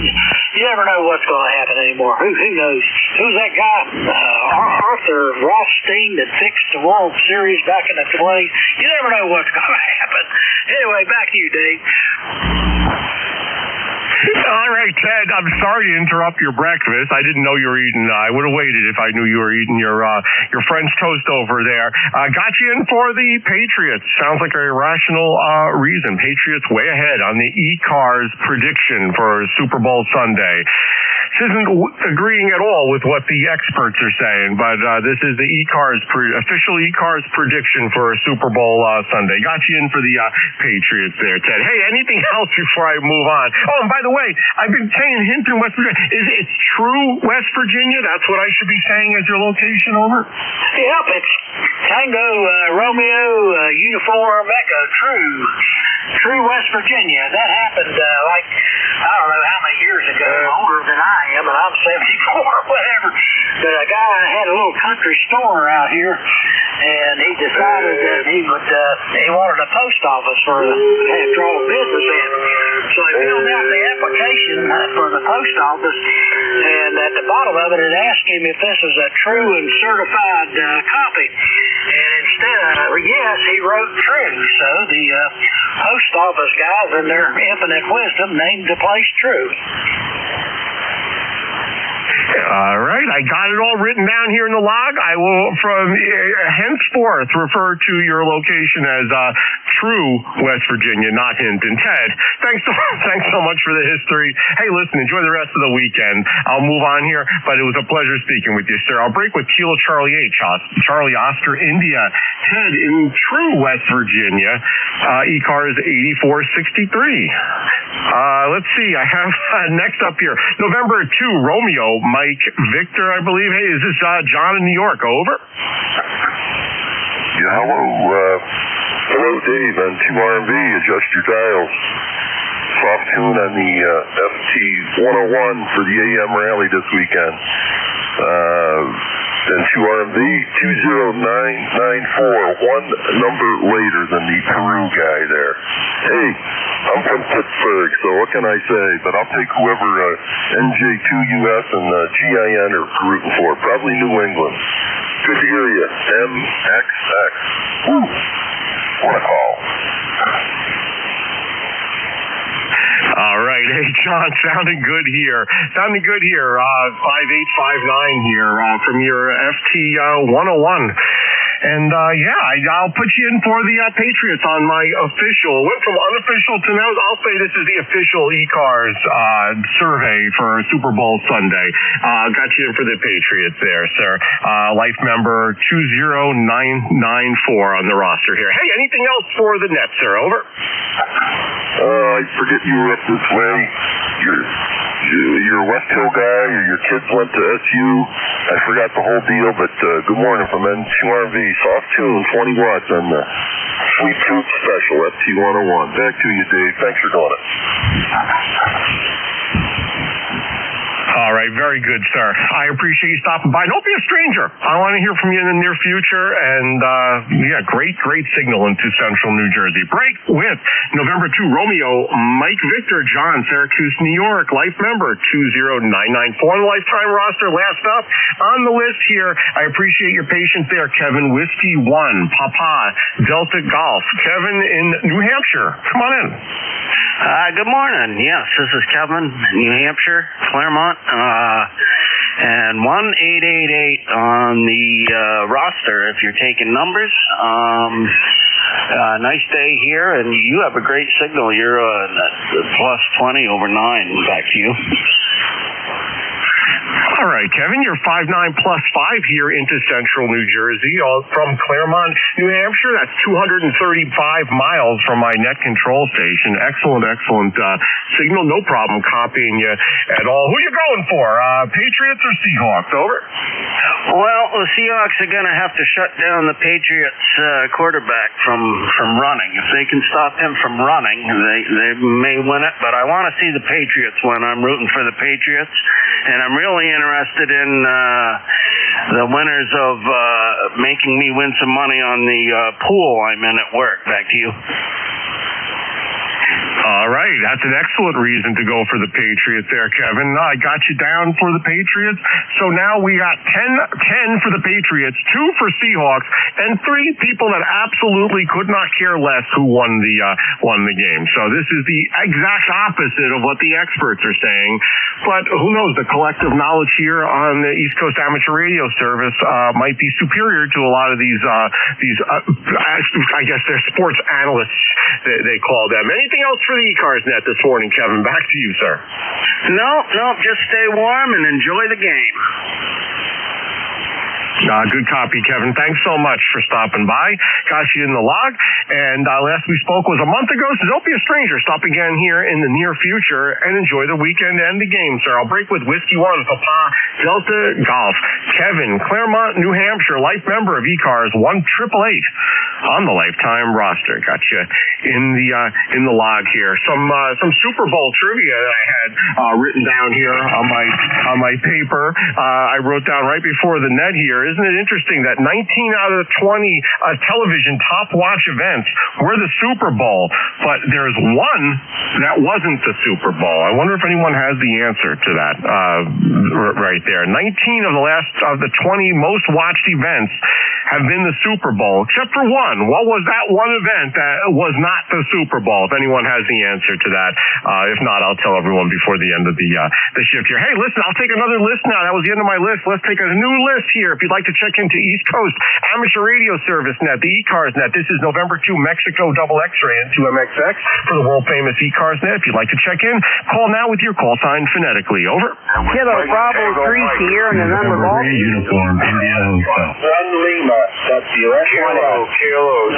You never know what's going to happen anymore. Who knows? Who's that guy, Arthur Rothstein, that fixed the World Series back in the 20s? You never know what's going to happen. Anyway, back to you, Dave. All right, Ted, I'm sorry to interrupt your breakfast. I didn't know you were eating. I would have waited if I knew you were eating your French toast over there. Got you in for the Patriots. Sounds like a irrational reason. Patriots way ahead on the ECARS prediction for Super Bowl Sunday. This isn't agreeing at all with what the experts are saying, but this is the official ECARS prediction for Super Bowl Sunday. Got you in for the Patriots there, Ted. Hey, anything else before I move on? Oh, and by the way, I've been saying Hinton, West Virginia. It's True, West Virginia? That's what I should be saying as your location, over? Yep, it's Tango, Romeo, Uniform, Echo, True, West Virginia. That happened, I don't know how many years ago, older than I am, and I'm 74 or whatever. But a guy had a little country store out here, and he decided that he wanted a post office to draw business in. So I filled out the application for the post office, and at the bottom of it, it asked him if this is a true and certified copy. And instead of yes, he wrote true. So the post office guys, in their infinite wisdom, named the place True. All right, I got it all written down here in the log. I will, from henceforth, refer to your location as True West Virginia, not Hinton. Ted, thanks so much for the history. Hey, listen, enjoy the rest of the weekend. I'll move on here, but it was a pleasure speaking with you, sir. I'll break with Kilo Charlie H, Charlie Oscar India. Ted, in True West Virginia, ECARS 8463. Let's see, I have next up here, November 2, Romeo, Mike Victor, I believe. Hey, is this John in New York? Over. Yeah, hello. Hello, Dave. N2MXX. Adjust your dials. Soft tune on the FT101 for the AM rally this weekend. N2MXX 20994, one number later than the Peru guy there. Hey, I'm from Pittsburgh, so what can I say? But I'll take whoever NJ2US and GIN are rooting for. Probably New England. Good to hear you. MXX. Woo! What a call. All right. Hey, John, sounding good here. 5859 here from your FT 101. And, I'll put you in for the Patriots on my official. Went from unofficial to now, I'll say this is the official ECARS survey for Super Bowl Sunday. Got you in for the Patriots there, sir. Life member 20994 on the roster here. Hey, anything else for the Nets, sir? Over. I forget you were up this way. You're a West Hill guy, or your kids went to SU. I forgot the whole deal, but good morning from N2MXX. Soft tune, 20 watts on the Sweet Tooth Special, FT101. Back to you, Dave. Thanks for doing it. All right, very good, sir. I appreciate you stopping by. Don't be a stranger. I want to hear from you in the near future. And, great signal into central New Jersey. Break with November 2, Romeo, Mike Victor, John, Syracuse, New York, life member 20994 on the lifetime roster. Last up on the list here, I appreciate your patience there, Kevin, Whiskey 1, Papa, Delta Golf. Kevin in New Hampshire. Come on in. Good morning. Yes, this is Kevin, New Hampshire, Claremont. And 1888 on the roster if you're taking numbers. Nice day here, and you have a great signal. You're plus 20 over 9. Back to you. All right, Kevin, you're 5'9" plus 5 here into central New Jersey, from Claremont, New Hampshire. That's 235 miles from my net control station. Excellent signal. No problem copying you at all. Who you going for? Patriots or Seahawks? Over. Well, the Seahawks are going to have to shut down the Patriots quarterback from running. If they can stop him from running, they may win it. But I want to see the Patriots win. I'm rooting for the Patriots, and I'm really interested in the winners of making me win some money on the pool I'm in at work. Back to you. All right, that's an excellent reason to go for the Patriots there, Kevin. I got you down for the Patriots. So now we got 10 for the Patriots, 2 for Seahawks, and 3 people that absolutely could not care less who won the game. So this is the exact opposite of what the experts are saying. But who knows? The collective knowledge here on the East Coast Amateur Radio Service might be superior to a lot of these I guess they're sports analysts, they call them. Anything else for the ECARS net this morning, Kevin? Back to you, sir. No, just stay warm and enjoy the game. Good copy, Kevin. Thanks so much for stopping by. Got you in the log. And last we spoke was a month ago, so don't be a stranger. Stop again here in the near future and enjoy the weekend and the game, sir. I'll break with Whiskey 1, Papa, Delta Golf. Kevin, Claremont, New Hampshire, life member of ECARS, 1-888 on the lifetime roster. Got you in the log here. Some Super Bowl trivia that I had written down here on my paper. I wrote down right before the net here. Isn't it interesting that 19 out of the 20 television top watch events were the Super Bowl, but there's one that wasn't the Super Bowl. I wonder if anyone has the answer to that right there. 19 of the 20 most watched events have been the Super Bowl, except for one. What was that one event that was not the Super Bowl? If anyone has the answer to that. If not, I'll tell everyone before the end of the shift here. Hey, listen, I'll take another list now. That was the end of my list. Let's take a new list here. If you'd like to check into East Coast Amateur Radio Service Net, the ECARS Net. This is November 2 Mexico double X-ray N2MXX for the world-famous ECARS Net. If you'd like to check in, call now with your call sign phonetically. Over. Kilo Bravo 3 Sierra November Golf. Uniform India Hotel. 1 Lima, that's the last one. Kilo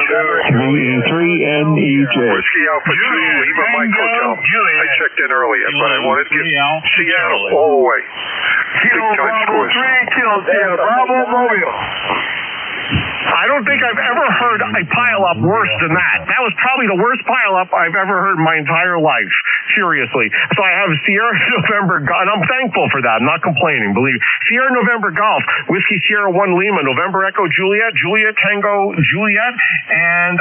2. 3NEJ. Whiskey Alpha 2 Lima Mike Hotel. I checked in earlier, but I wanted to get Seattle all the way. Kilo Bravo 3, Kilo Sierra Bravo Mobile. I don't think I've ever heard a pileup worse than that. That was probably the worst pileup I've ever heard in my entire life. Seriously. So I have Sierra November Golf, and I'm thankful for that. I'm not complaining, believe me. Sierra November Golf, Whiskey Sierra 1 Lima, November Echo Juliet, Juliet Tango Juliet, and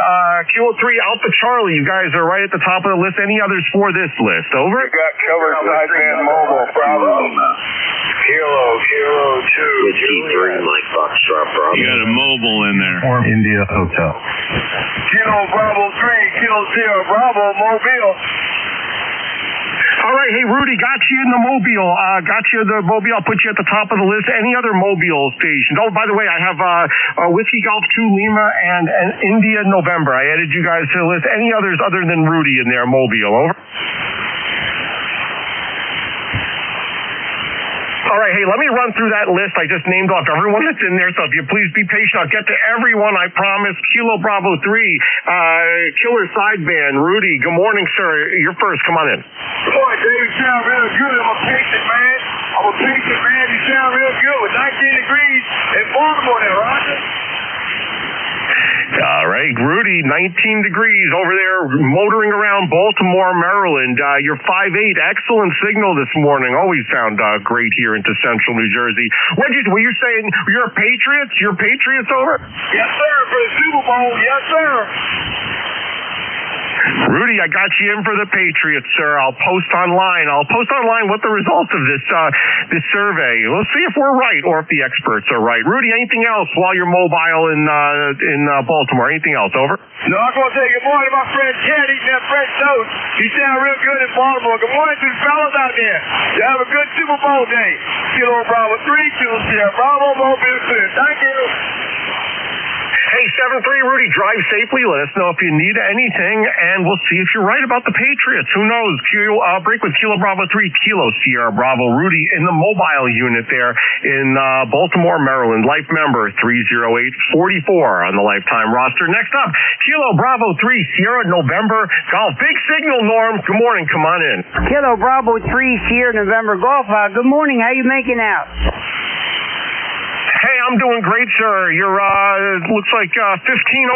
Kilo 3 Alpha Charlie. You guys are right at the top of the list. Any others for this list? Over? You got covered sideband mobile, Bravo. Kilo 2. Whiskey 3 Mike Foxtrot Bravo. You got a mobile in there. Or India Hotel. Kilo Bravo 3, Kilo Sierra Bravo Mobile. All right, hey, Rudy, got you in the Mobile. The Mobile. I'll put you at the top of the list. Any other Mobile stations? Oh, by the way, I have Whiskey Golf 2 Lima and India November. I added you guys to the list. Any others other than Rudy in there, Mobile? Over. All right, hey, let me run through that list. I just named off everyone that's in there, so if you please be patient, I'll get to everyone, I promise. Kilo Bravo 3, Killer Sideband, Rudy, good morning, sir. You're first. Come on in. Boy, Dave, you sound real good. I'm a patient man. You sound real good with 19 degrees in Baltimore there, Roger. All right, Rudy, 19 degrees over there motoring around Baltimore, Maryland. You're 5'8", excellent signal this morning. Always sound great here into central New Jersey. Were you saying you're Patriots? You're Patriots over? Yes, sir, for the Super Bowl. Yes, sir. Rudy, I got you in for the Patriots, sir. I'll post online what the results of this survey. We'll see if we're right or if the experts are right. Rudy, anything else while you're mobile in Baltimore? Anything else? Over. No, I'm going to say good morning to my friend Ken eating that French toast. You sound real good in Baltimore. Good morning to the fellas out there. You have a good Super Bowl day. Kilo Bravo 3, Kilo Sierra Bravo Mobile 2. Thank you. Hey, 7-3, Rudy, drive safely. Let us know if you need anything, and we'll see if you're right about the Patriots. Who knows? Break with Kilo Bravo 3, Kilo Sierra Bravo. Rudy in the mobile unit there in Baltimore, Maryland. Life member 30844 on the lifetime roster. Next up, Kilo Bravo 3, Sierra November Golf. Big signal, Norm. Good morning. Come on in. Kilo Bravo 3 Sierra November Golf. Good morning. How you making out? Hey, I'm doing great, sir. You're, looks like 15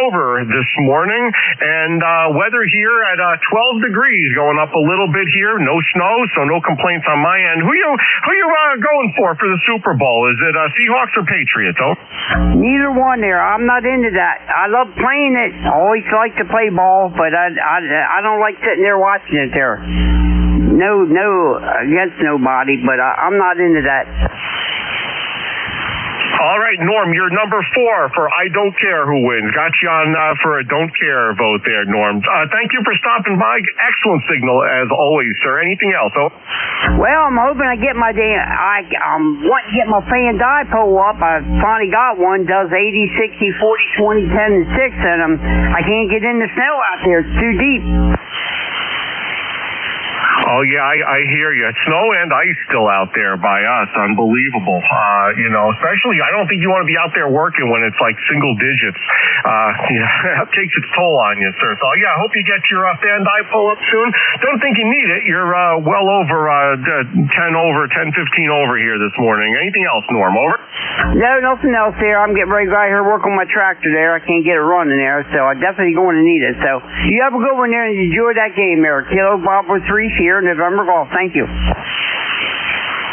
over this morning, and weather here at 12 degrees, going up a little bit here. No snow, so no complaints on my end. Who you going for the Super Bowl? Is it Seahawks or Patriots? Oh, neither one there. I'm not into that. I love playing it. I always like to play ball, but I don't like sitting there watching it there. No against nobody, but I'm not into that. All right, Norm, you're number 4 for I Don't Care Who Wins. Got you on for a Don't Care vote there, Norm. Thank you for stopping by. Excellent signal, as always, sir. Anything else? Oh? Well, I'm hoping I get my I'm wanting to get my fan dipole up. I finally got one. Does 80, 60, 40, 20, 10, and 6 in them. I can't get in the snow out there. It's too deep. Oh, yeah, I hear you. Snow and ice still out there by us. Unbelievable. Especially, I don't think you want to be out there working when it's like single digits. That takes its toll on you, sir. So, yeah, I hope you get your fan dipole up soon. Don't think you need it. You're well over 10 over, 10:15 over here this morning. Anything else, Norm? Over? No, nothing else there. I'm getting ready to go out here work on my tractor there. I can't get it running there, so I'm definitely going to need it. So, you have a good one there and enjoy that game there. Kilo Bravo 3 here, November Golf. Thank you.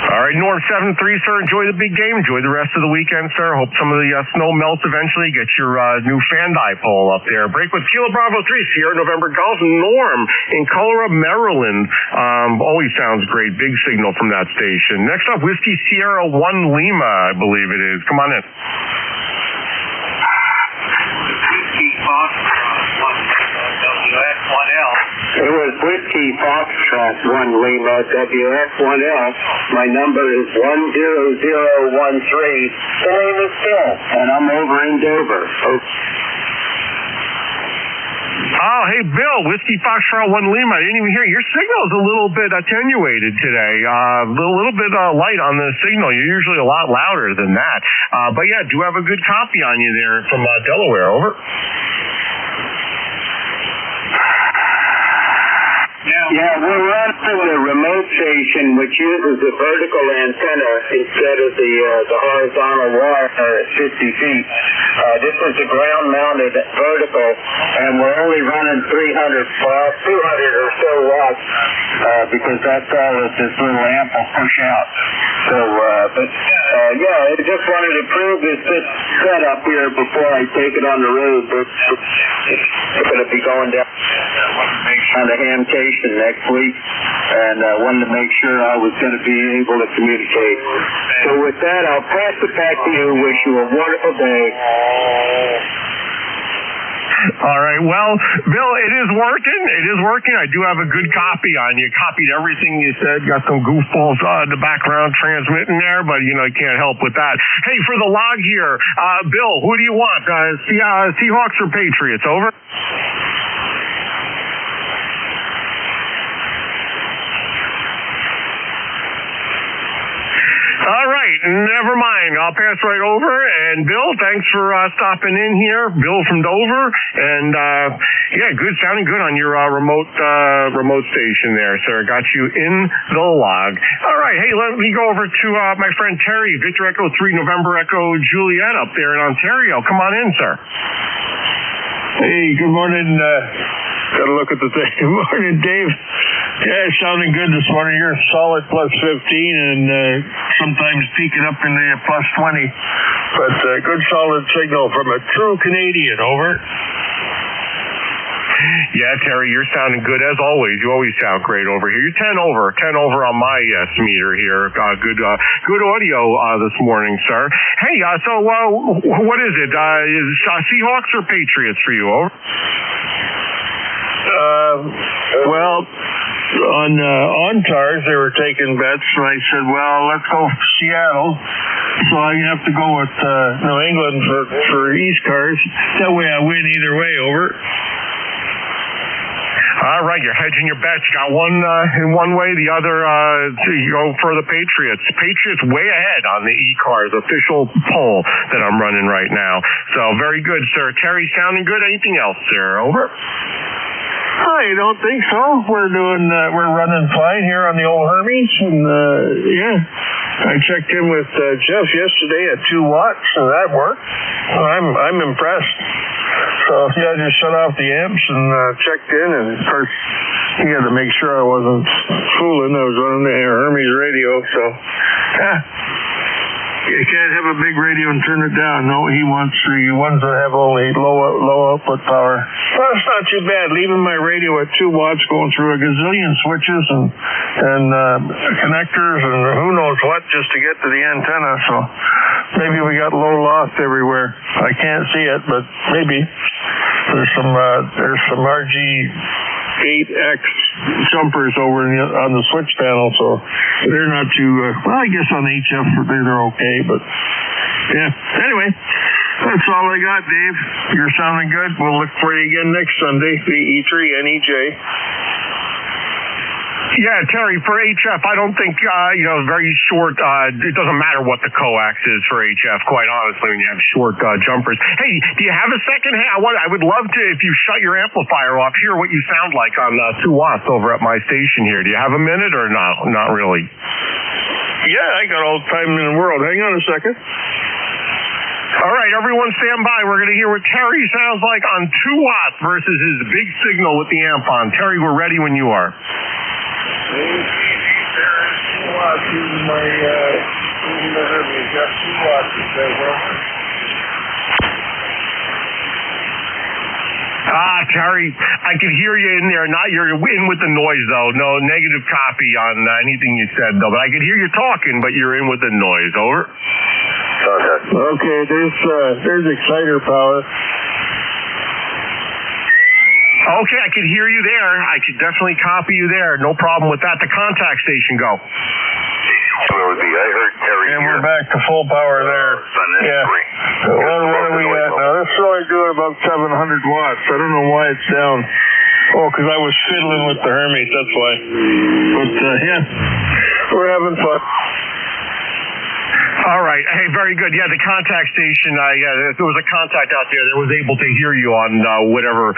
All right, Norm 7-3, sir. Enjoy the big game. Enjoy the rest of the weekend, sir. Hope some of the snow melts eventually. Get your new fan dipole up there. Break with Kilo Bravo 3, Sierra November Golf. Norm in Colorado, Maryland. Always sounds great. Big signal from that station. Next up, Whiskey Sierra 1 Lima, I believe it is. Come on in. Whiskey Foxtrot, WF1L. It was Whiskey Foxtrot 1 Lima, WF1L. My number is 10013. The name is Phil, and I'm over in Dover. Oh, hey, Bill, Whiskey Foxtrot 1 Lima. I didn't even hear you. Your signal's a little bit attenuated today. A little bit light on the signal. You're usually a lot louder than that. But, yeah, do have a good copy on you there from Delaware. Over. Yeah, we're running the remote station, which uses a vertical antenna instead of the horizontal wire at 50 feet. This is a ground-mounted vertical, and we're only running 200 or so watts, because that's all that this little amp will push out. So, I just wanted to prove this setup here before I take it on the road. It's going to be going down on the Hamcation next week, and I wanted to make sure I was going to be able to communicate. So with that, I'll pass it back to you. Wish you a wonderful day. All right. Well, Bill, it is working. It is working. I do have a good copy on you. Copied everything you said. Got some goofballs in the background transmitting there, but, you can't help with that. Hey, for the log here, Bill, who do you want? Seahawks or Patriots? Over? All right, never mind. I'll pass right over. And Bill, thanks for stopping in here. Bill from Dover, and good, sounding good on your remote station there, sir. Got you in the log. All right, hey, let me go over to my friend Terry, Victor Echo 3, November Echo Juliet up there in Ontario. Come on in, sir. Hey, good morning. Got to look at the thing. Good morning, Dave. Yeah, sounding good this morning. You're solid plus 15 and sometimes peaking up in the plus 20. But good solid signal from a true Canadian. Over. Yeah, Terry, you're sounding good as always. You always sound great over here. You're 10 over on my meter here. Good audio this morning, sir. Hey, so what is it? Is Seahawks or Patriots for you? Over. On TARS, they were taking bets, so I said, well, let's go for Seattle. So I have to go with New England for ECARS. That way I win either way. Over. All right, you're hedging your bets. You got one in one way, the other you go for the Patriots. Patriots way ahead on the ECARS official poll that I'm running right now. So very good, sir. Terry, sounding good. Anything else, sir? Over. I don't think so. We're running fine here on the old Hermes, and I checked in with Jeff yesterday at 2 watts, so that worked. I'm impressed. So I just shut off the amps and checked in, and of course he had to make sure I wasn't fooling. I was running the Hermes radio, so you can't have a big radio and turn it down. No, he wants the ones that have only low output power. Well, it's not too bad. Leaving my radio at 2 watts, going through a gazillion switches and connectors and who knows what just to get to the antenna. So maybe we got low loss everywhere. I can't see it, but maybe there's some RG8X jumpers over on the switch panel, so they're not too I guess on HF they're okay, but anyway, that's all I got, Dave. You're sounding good. We'll look for you again next Sunday, the E3 NEJ. Yeah, Terry, for HF, I don't think, very short, it doesn't matter what the coax is for HF, quite honestly, when you have short jumpers. Hey, do you have a second? Hey, I would love to, if you shut your amplifier off, hear what you sound like on 2 watts over at my station here. Do you have a minute or not? Not really. Yeah, I got all the time in the world. Hang on a second. All right, everyone stand by. We're going to hear what Terry sounds like on 2 watts versus his big signal with the amp on. Terry, we're ready when you are. Terry, I can hear you in there. You're in with the noise, though. No negative copy on anything you said, though. But I can hear you talking, but you're in with the noise. Over. Okay, there's exciter power. Okay, I can hear you there. I could definitely copy you there. No problem with that. The contact station, go. I heard Terry and we're back to full power there. Yeah. What are we at now? This is only doing about 700 watts. I don't know why it's down. Oh, because I was fiddling with the Hermes, that's why. But, yeah, we're having fun. All right. Hey, very good. Yeah, the contact station, if there was a contact out there that was able to hear you on whatever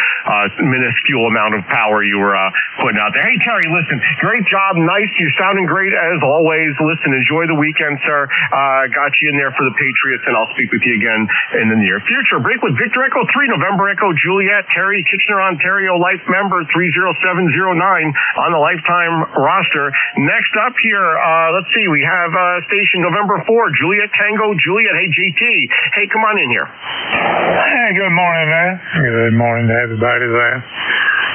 minuscule amount of power you were putting out there. Hey, Terry, listen, great job. Nice. You're sounding great as always. Listen, enjoy the weekend, sir. Got you in there for the Patriots, and I'll speak with you again in the near future. Break with Victor Echo 3, November Echo Juliet, Terry, Kitchener, Ontario, Life member 30709 on the lifetime roster. Next up here, let's see, we have station November 4, Juliet Tango Juliet. Hey, JT. Hey, come on in here. Hey, good morning there. Good morning to everybody there.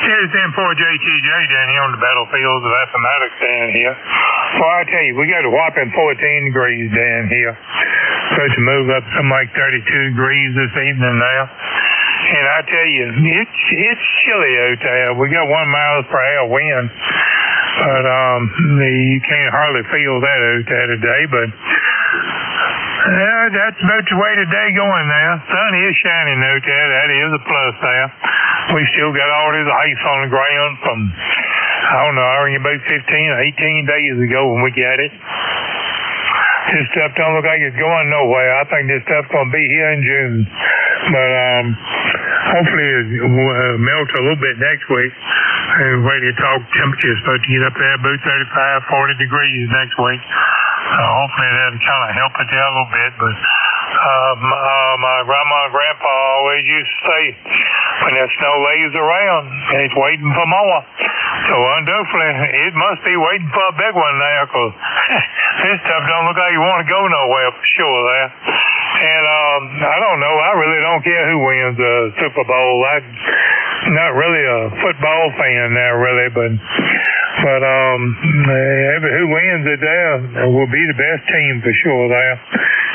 Here's M4 JTJ down here on the battlefields of Appomattox down here. Well, I tell you, we got a whopping 14 degrees down here. Supposed to move up something like 32 degrees this evening now. And I tell you, it's chilly out there. We got 1 mile per hour wind. But you can't hardly feel that out there today, but that's about the way the day going now. Sun is shining out there. That is a plus there. We still got all this ice on the ground from, I don't know, I think about 15 or 18 days ago when we got it. This stuff don't look like it's going nowhere. I think this stuff's going to be here in June. But hopefully it'll melt a little bit next week. And ready to talk temperatures supposed to get up there about 35, 40 degrees next week. Hopefully that'll kind of help it there a little bit. But my grandma and grandpa always used to say, when that snow lays around, it's waiting for more. So undoubtedly, it must be waiting for a big one now, because this stuff don't look like you want to go nowhere for sure there. And I don't know. I really don't care who wins the Super Bowl. I'm not really a football fan now, really, but who wins it there will be the best team for sure there.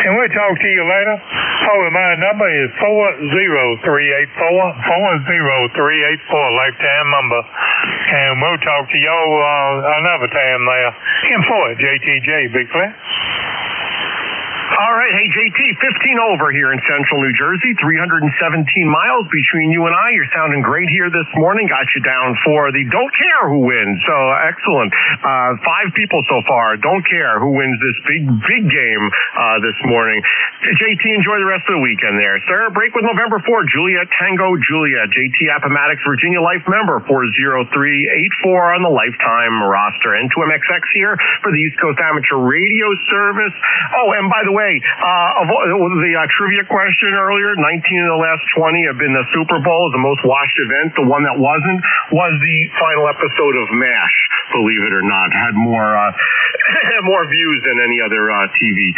And we'll talk to you later. Oh, my number is 40384, 40384, lifetime number. And we'll talk to y'all another time there. M4 JTJ, Big Flat. All right, hey, JT, 15 over here in central New Jersey, 317 miles between you and I. You're sounding great here this morning. Got you down for the don't care who wins. So excellent. 5 people so far. Don't care who wins this big game this morning. JT, enjoy the rest of the weekend there, sir. Break with November 4, Juliet Tango Juliet. JT Appomattox, Virginia Life member 40384 on the lifetime roster. N2MXX here for the East Coast Amateur Radio Service. Oh, and by the way, the trivia question earlier, 19 of the last 20 have been the Super Bowl, the most watched event. The one that wasn't was the final episode of MASH, believe it or not. Had more views than any other TV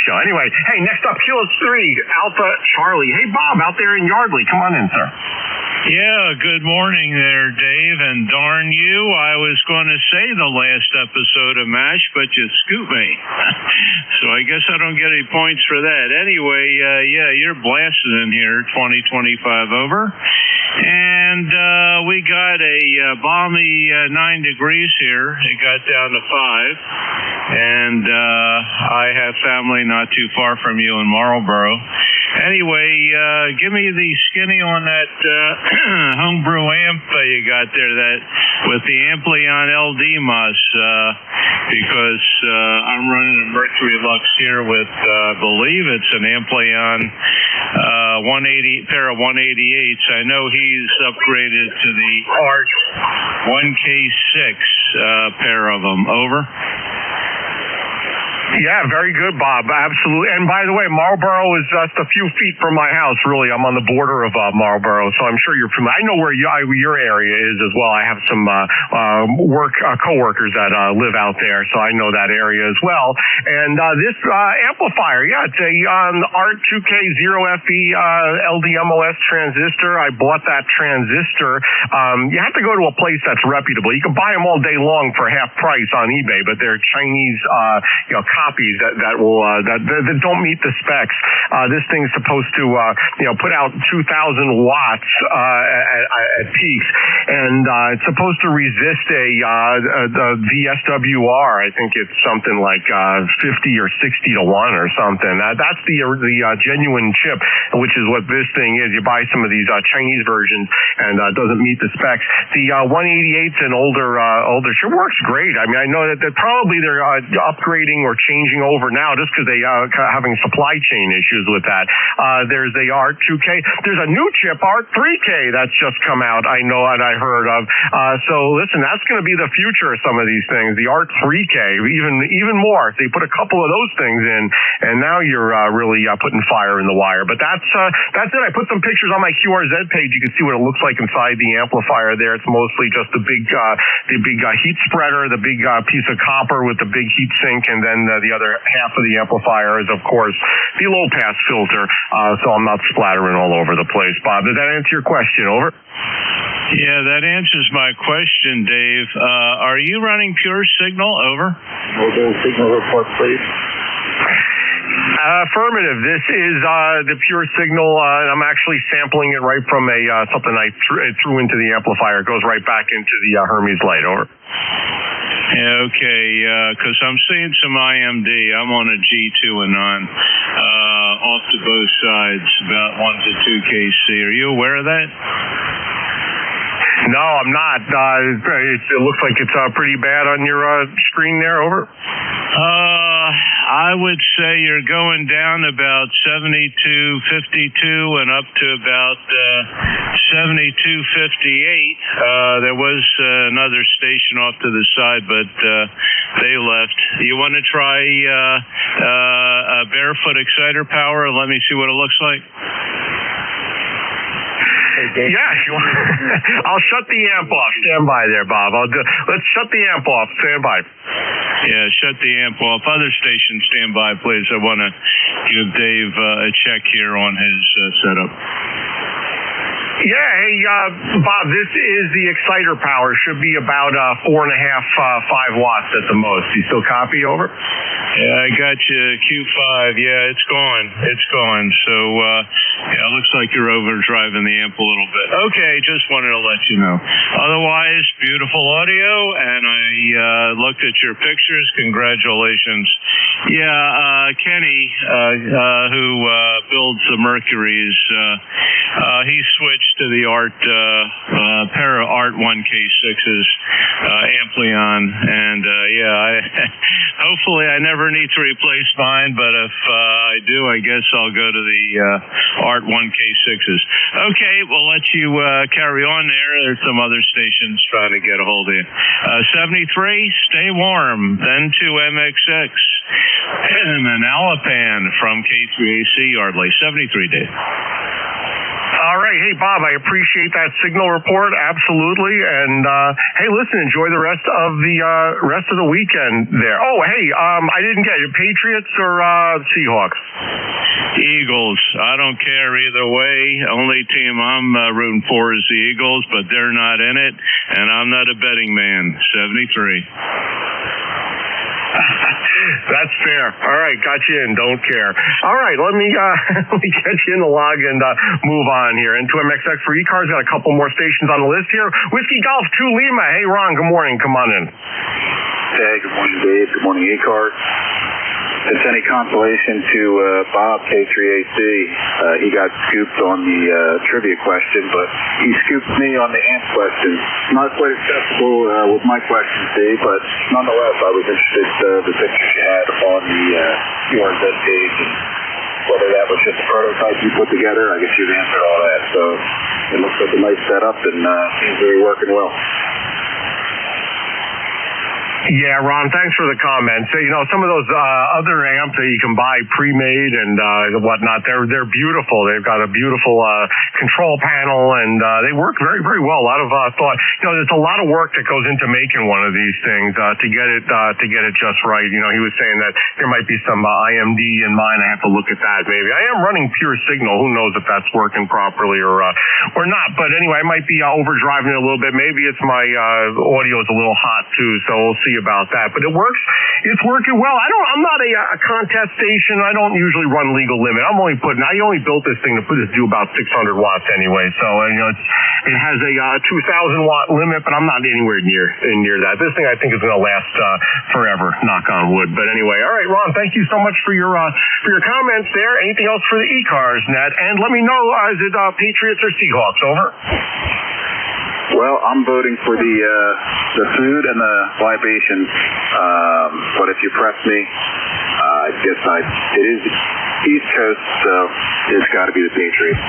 show. Anyway, hey, next up, Kilo 3, Alpha Charlie. Hey, Bob, out there in Yardley. Come on in, sir. Yeah, good morning there, Dave, and darn you, I was going to say the last episode of MASH, but you scooped me. So I guess I don't get any points for that. Anyway, yeah, you're blasted in here, 2025 over. And we got a balmy 9 degrees here. It got down to 5. And I have family not too far from you in Marlboro. Anyway, give me the skinny on that homebrew amp you got there, that with the Amplion LD MOS, because I'm running a Mercury Lux here with, I believe it's an Amplion 180 pair of 188s. I know he's upgraded to the Art 1K6 pair of them. Over. Yeah, very good, Bob. Absolutely. And by the way, Marlboro is just a few feet from my house, really. I'm on the border of Marlboro, so I'm sure you're familiar. I know where your area is as well. I have some coworkers that live out there, so I know that area as well. And this amplifier, yeah, it's a Art 2K0FE LDMOS transistor. I bought that transistor. You have to go to a place that's reputable. You can buy them all day long for half price on eBay, but they're Chinese, copies that don't meet the specs. This thing's supposed to put out 2,000 watts at peaks, and it's supposed to resist the VSWR. I think it's something like 50 or 60 to 1 or something. That's the genuine chip, which is what this thing is. You buy some of these Chinese versions, and it doesn't meet the specs. The 188s and older sure works great. I mean, I know that probably they're upgrading or changing over now just because they having supply chain issues with that. There's the Art 2K. There's a new chip, Art 3K, that's just come out. I know and I heard of. So listen, that's going to be the future of some of these things. The Art 3K, even more. They put a couple of those things in, and now you're really putting fire in the wire. But that's it. I put some pictures on my QRZ page. You can see what it looks like inside the amplifier there. It's mostly just the big heat spreader, the big piece of copper with the big heat sink, and then the other half of the amplifier is, of course, the low-pass filter, so I'm not splattering all over the place. Bob, did that answer your question? Over? Yeah, that answers my question, Dave. Are you running pure signal? Over? We'll do a signal report, please. Affirmative. This is the pure signal. I'm actually sampling it right from something I threw into the amplifier. It goes right back into the Hermes light. Over. Yeah, okay, because I'm seeing some IMD. I'm on a G2 and on, off to both sides, about 1 to 2 kc. Are you aware of that? No, I'm not. It looks like it's pretty bad on your screen there. Over. I would say you're going down about 72.52 and up to about 72.58. There was another station off to the side, but they left. You want to try a barefoot exciter power? Let me see what it looks like. Yeah, if you want. I'll shut the amp off. Stand by there, Bob. Let's shut the amp off. Stand by. Yeah, shut the amp off. Other stations, stand by, please. I want to give Dave a check here on his setup. Yeah, hey, Bob, this is the exciter power. Should be about 4.5, 5 watts at the most. You still copy? Over? Yeah, I got you. Q5. Yeah, it's gone. It's gone. So, yeah, it looks like you're overdriving the amp a little bit. Okay, just wanted to let you know. Otherwise, beautiful audio, and I looked at your pictures. Congratulations. Yeah, Kenny, who builds the Mercuries, he switched to the Art pair of Art 1K6s, Amplion, and hopefully I never need to replace mine, but if I do, I guess I'll go to the Art 1K6s. Okay, we'll let you carry on there. There's some other stations trying to get a hold of you. 73, stay warm. Then 10a-11a and an Alapan from K3AC Yardley. 73, Dave. All right. Hey, Bob, I appreciate that signal report. Absolutely. And, hey, listen, enjoy the rest of the weekend there. Oh, hey, I didn't get it. Patriots or Seahawks? Eagles. I don't care either way. Only team I'm rooting for is the Eagles, but they're not in it, and I'm not a betting man. 73. That's fair. All right, got you in. Don't care. All right, let me get you in the log and move on here. N2MXX for ECARS. Got a couple more stations on the list here. Whiskey Golf 2 Lima. Hey, Ron. Good morning. Come on in. Hey, good morning, Dave. Good morning, ECARS. it's any consolation to Bob K3AC, he got scooped on the trivia question, but he scooped me on the ant question. Not quite acceptable with my question, Dave, but nonetheless, I was interested the pictures you had on the ECARS page, and whether that was just a prototype you put together. I guess you've answered all that. So it looks like a nice setup and seems to be working well. Yeah, Ron, thanks for the comments. You know, some of those other amps that you can buy pre-made and whatnot, they're beautiful. They've got a beautiful control panel, and they work very, very well. A lot of thought. You know, there's a lot of work that goes into making one of these things to get it just right. You know, he was saying that there might be some IMD in mine. I have to look at that maybe. I am running pure signal. Who knows if that's working properly or not? But anyway, I might be overdriving it a little bit. Maybe it's my audio is a little hot too. So we'll see about that, but it works. It's working well. I'm not a contest station. I don't usually run legal limit. I only built this thing to do about 600 watts anyway. So you know, it has a 2,000 watt limit, but I'm not anywhere near that. This thing I think is going to last forever. Knock on wood. But anyway, all right, Ron. Thank you so much for your comments there. Anything else for the ECARS net? And let me know, is it Patriots or Seahawks? Over. Well, I'm voting for the food and the libations, but if you press me, I guess it is East Coast, so it's got to be the Patriots.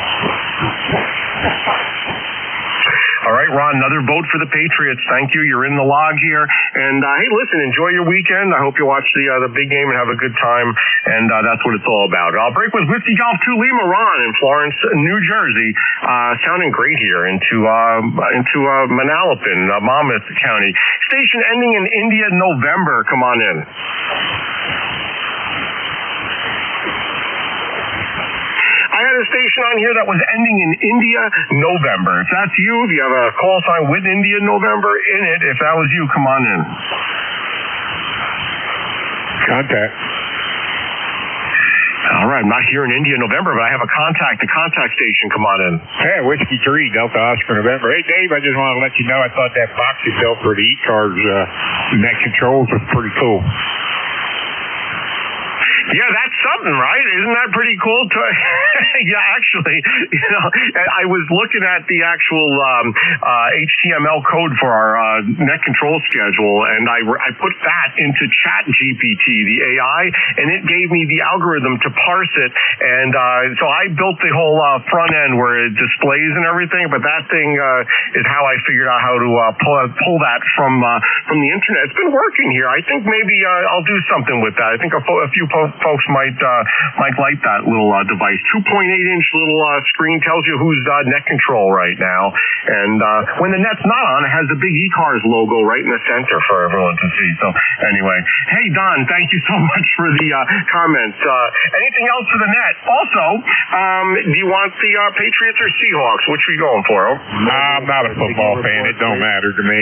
All right, Ron, another vote for the Patriots. Thank you. You're in the log here. And, hey, listen, enjoy your weekend. I hope you watch the big game and have a good time. And that's what it's all about. I'll break with Whiskey Golf 2 Lima Ron in Florence, New Jersey. Sounding great here into Manalapan, Monmouth County. Station ending in India, November. Come on in. I had a station on here that was ending in India, November. If that's you, if you have a call sign with India, November in it, if that was you, come on in. Contact. All right, I'm not here in India, November, but I have a contact station. Come on in. Hey, Whiskey 3, Delta Oscar, November. Hey, Dave, I just want to let you know I thought that box you built for the ECARS net controls was pretty cool. Yeah, that's something, right? Isn't that pretty cool? Yeah, actually, you know, I was looking at the actual HTML code for our net control schedule, and I put that into ChatGPT, the AI, and it gave me the algorithm to parse it. And so I built the whole front end where it displays and everything, but that thing is how I figured out how to pull that from the internet. It's been working here. I think maybe I'll do something with that. I think a few folks might like that little device. 2.8-inch little screen tells you who's net control right now. And when the net's not on, it has the big ECARS logo right in the center for everyone to see. So anyway, hey, Don, thank you so much for the comments. Anything else for the net? Also, do you want the Patriots or Seahawks? Which are you going for? I'm not a football fan. It don't matter to me.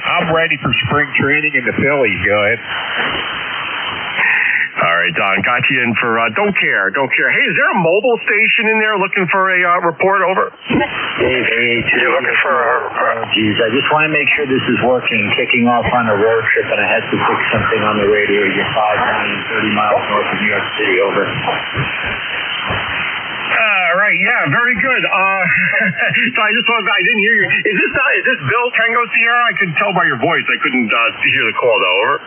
I'm ready for spring training in the Phillies. Go ahead. All right, Don, got you in for Don't Care. Hey, is there a mobile station in there looking for a report? Over. Dave, you're looking for apologies. I just want to make sure this is working. Kicking off on a road trip, and I had to fix something on the radio. You're 530 miles north of New York City. Over. Right, yeah, very good. So I just thought I didn't hear you. Is this Bill Tango Sierra? I couldn't tell by your voice. I couldn't hear the call though. Over.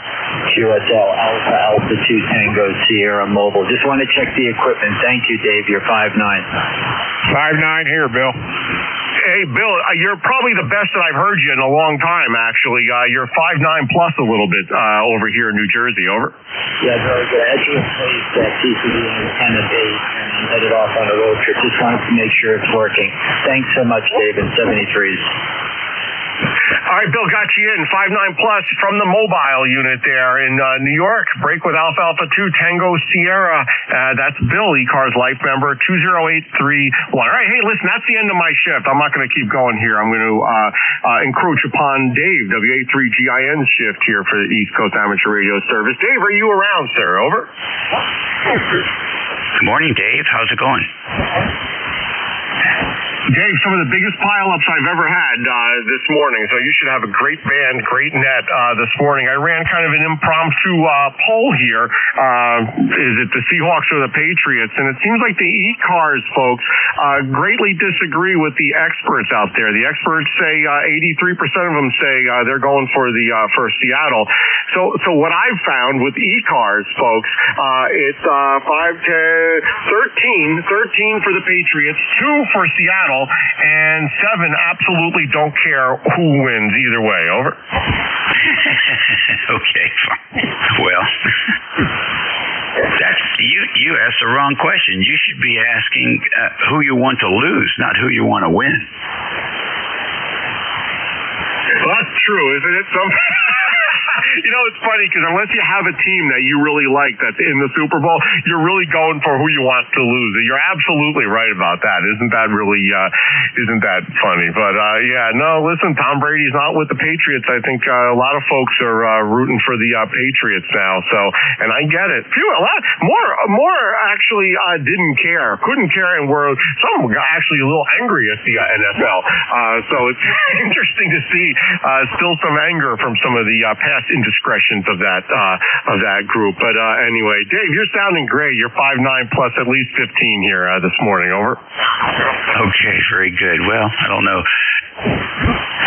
QSL Alpha 2 Tango Sierra Mobile. Just want to check the equipment. Thank you, Dave. You're 5'9". 5'9" here, Bill. Hey, Bill, you're probably the best that I've heard you in a long time, actually. You're 5'9" plus a little bit over here in New Jersey. Over. Yeah, very good. I had to replace that PCB antenna base, and I'm headed off on a road trip. Just wanted to make sure it's working. Thanks so much, Dave, in 73s. All right, Bill, got you in. 5'9" plus from the mobile unit there in New York. Break with Alpha 2 Tango Sierra. That's Bill, ECARS Life member, 20831. All right, hey, listen, that's the end of my shift. I'm not going to keep going here. I'm going to encroach upon Dave, WA3GIN's shift here for the East Coast Amateur Radio Service. Dave, are you around, sir? Over. Good morning, Dave. How's it going? Dave, some of the biggest pileups I've ever had this morning, so you should have a great band, great net this morning. I ran kind of an impromptu poll here. Is it the Seahawks or the Patriots? And it seems like the ECARS folks greatly disagree with the experts out there. The experts say 83% of them say they're going for Seattle. So what I've found with ECARS folks, it's 5 to 13 for the Patriots, 2 for Seattle, and 7 absolutely don't care who wins either way. Over. Okay, fine. Well, that's you asked the wrong question. You should be asking who you want to lose, not who you want to win. Well, that's true, isn't it? You know, it's funny because unless you have a team that you really like that's in the Super Bowl, you're really going for who you want to lose. You're absolutely right about that. Isn't that funny? But listen, Tom Brady's not with the Patriots. I think a lot of folks are rooting for the Patriots now. So, and I get it. A lot more actually couldn't care, and were some got actually a little angry at the NFL. So it's interesting to see still some anger from some of the past indiscretions of that group. But anyway, Dave, you're sounding great. You're 5'9" plus at least 15 here this morning. Over. Okay, very good. Well, I don't know.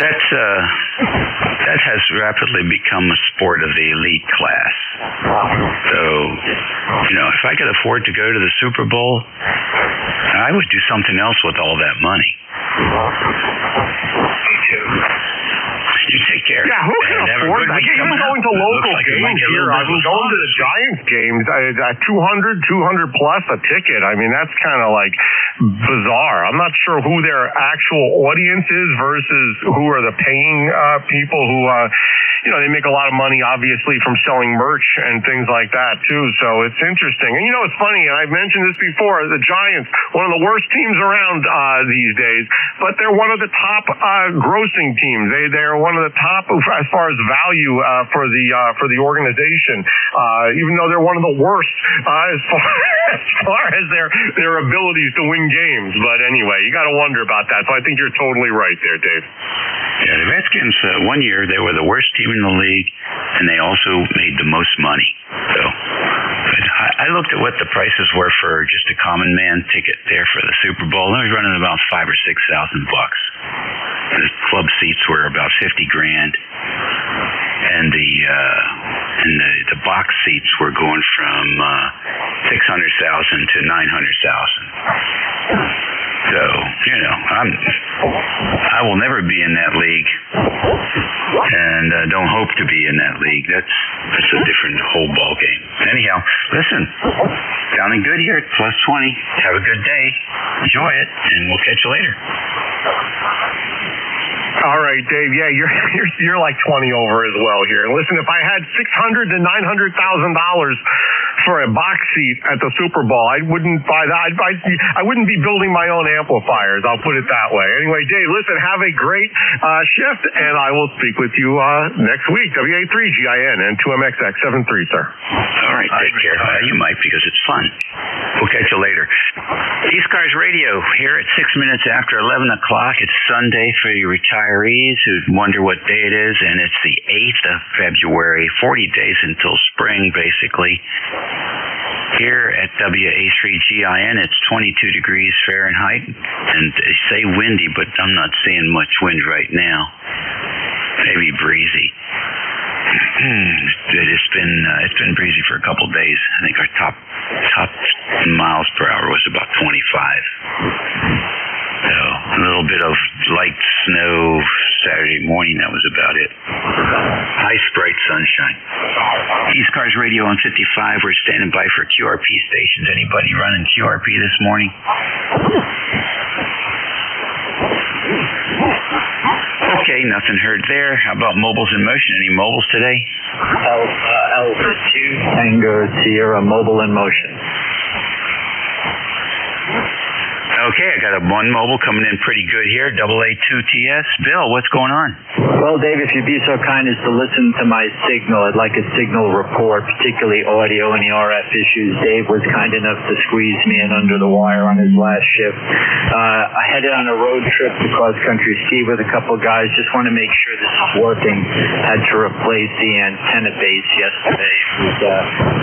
That has rapidly become a sport of the elite class. So, if I could afford to go to the Super Bowl, I would do something else with all that money. Me too. You take care. Yeah, who can afford that? Even going to local games here, I mean, going to the Giants games, $200 plus a ticket. I mean, that's kind of like bizarre. I'm not sure who their actual audience is versus who are the paying people who, they make a lot of money, obviously, from selling merch and things like that, too. So it's interesting. And, it's funny, and I've mentioned this before, the Giants, one of the worst teams around these days, but they're one of the top grossing teams. They're one of the top as far as value for the organization, even though they're one of the worst as far as their abilities to win games. But anyway, you got to wonder about that. So I think you're totally right there, Dave. Yeah, the Redskins, one year they were the worst team in the league, and they also made the most money. So I looked at what the prices were for just a common man ticket there for the Super Bowl. They were running about $5,000 or $6,000. The club seats were about $50,000, and the box seats were going from $600,000 to $900,000. So, I will never be in that league, and don't hope to be in that league. That's a different whole ball game. Anyhow, listen, sounding good here at plus 20. Have a good day. Enjoy it, and we'll catch you later. All right, Dave. Yeah, you're like 20 over as well here. And listen, if I had $600,000 to $900,000 for a box seat at the Super Bowl, I wouldn't buy that. I wouldn't be building my own amplifiers. I'll put it that way. Anyway, Dave, listen, have a great shift, and I will speak with you next week. WA3GIN N2MXX 73, sir. All right, take care. You might, because it's fun. We'll catch you later. ECARS Radio here at 6 minutes after 11 o'clock. It's Sunday for your retirees who wonder what day it is, and it's the 8th of February, 40 days until spring, basically. Here at WA3GIN, it's 22 degrees Fahrenheit, and they say windy, but I'm not seeing much wind right now. Maybe breezy. It's been breezy for a couple of days. I think our top miles per hour was about 25. So a little bit of light snow Saturday morning. That was about it. Nice bright sunshine. ECARS Radio on 55. We're standing by for QRP stations. Anybody running QRP this morning? Okay, nothing heard there. How about mobiles in motion? Any mobiles today? Alpha 2 Tango Sierra mobile in motion. Okay, I got one mobile coming in pretty good here, AA2TS. Bill, what's going on? Well, Dave, if you'd be so kind as to listen to my signal, I'd like a signal report, particularly audio and the RF issues. Dave was kind enough to squeeze me in under the wire on his last shift. I headed on a road trip to cross-country ski with a couple guys. Just want to make sure this is working. Had to replace the antenna base yesterday. It was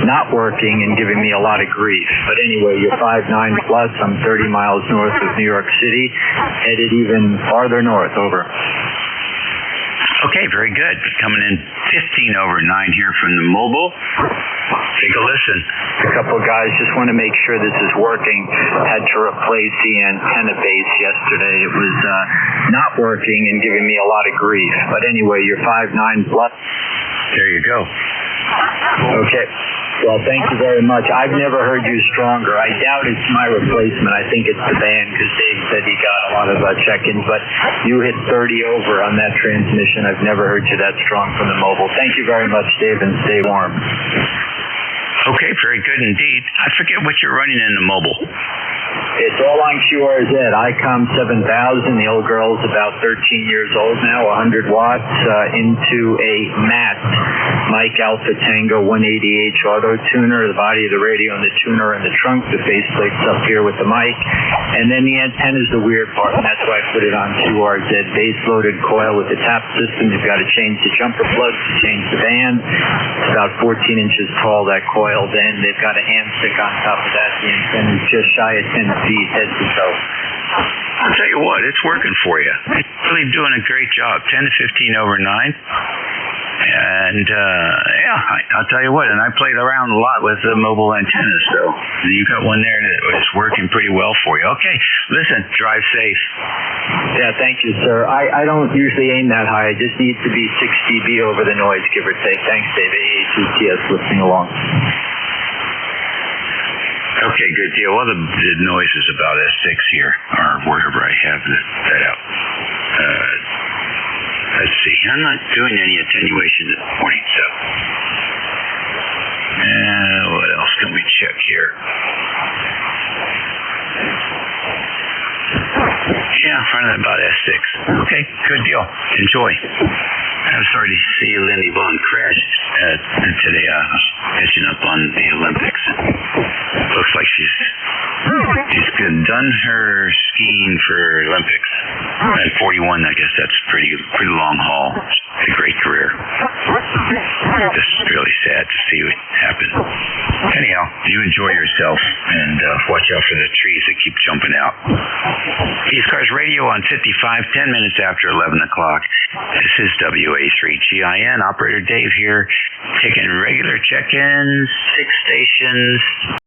not working and giving me a lot of grief. But anyway, you're 5'9 plus. I'm 30 miles north of New York City, headed even farther north. Over. Okay, very good. Coming in 15 over 9 here from the mobile. Take a listen. A couple guys, just want to make sure this is working. Had to replace the antenna base yesterday. It was not working and giving me a lot of grief. But anyway, you're 5'9 plus. There you go. Okay. Well, thank you very much. I've never heard you stronger. I doubt it's my replacement. I think it's the band because Dave said he got a lot of check-ins. But you hit 30 over on that transmission. I've never heard you that strong from the mobile. Thank you very much, Dave, and stay warm. Okay, very good indeed. I forget what you're running in the mobile. It's all on QRZ. ICOM 7000. The old girl's about 13 years old now, 100 watts, into a matte Mike Alpha Tango 180H auto tuner. The body of the radio and the tuner in the trunk. The faceplate's up here with the mic. And then the antenna's the weird part, and that's why I put it on QRZ. Base-loaded coil with the tap system. You've got to change the jumper plugs to change the band. It's about 14 inches tall, that coil. Then they've got a hand stick on top of that. The antenna's just shy of 10 feet head to toe. I'll tell you what, it's working for you. It's really doing a great job. 10 to 15 over 9. And, I'll tell you what, and I played around a lot with the mobile antennas, so you got one there that is working pretty well for you. Okay, listen, drive safe. Yeah, thank you, sir. I don't usually aim that high. I just need to be 6 dB over the noise, give or take. Thanks, Dave. AA2TS listening along. Okay, good deal. Well, the noise is about S6 here, or wherever I have that out. Let's see. I'm not doing any attenuation this morning, so. What else can we check here? Yeah, running about S6. Okay, good deal. Enjoy. I'm sorry to see Lindy Vaughn crashed today. I was catching up on the Olympics. Looks like she's done her skiing for Olympics. At 41, I guess that's pretty long haul. It's a great career. Just really sad to see what happened. Anyhow, you enjoy yourself and watch out for the trees that keep jumping out. ECARS Radio on 55, 10 minutes after 11 o'clock. This is WA3GIN. Operator Dave here, taking regular check-ins, 6 stations.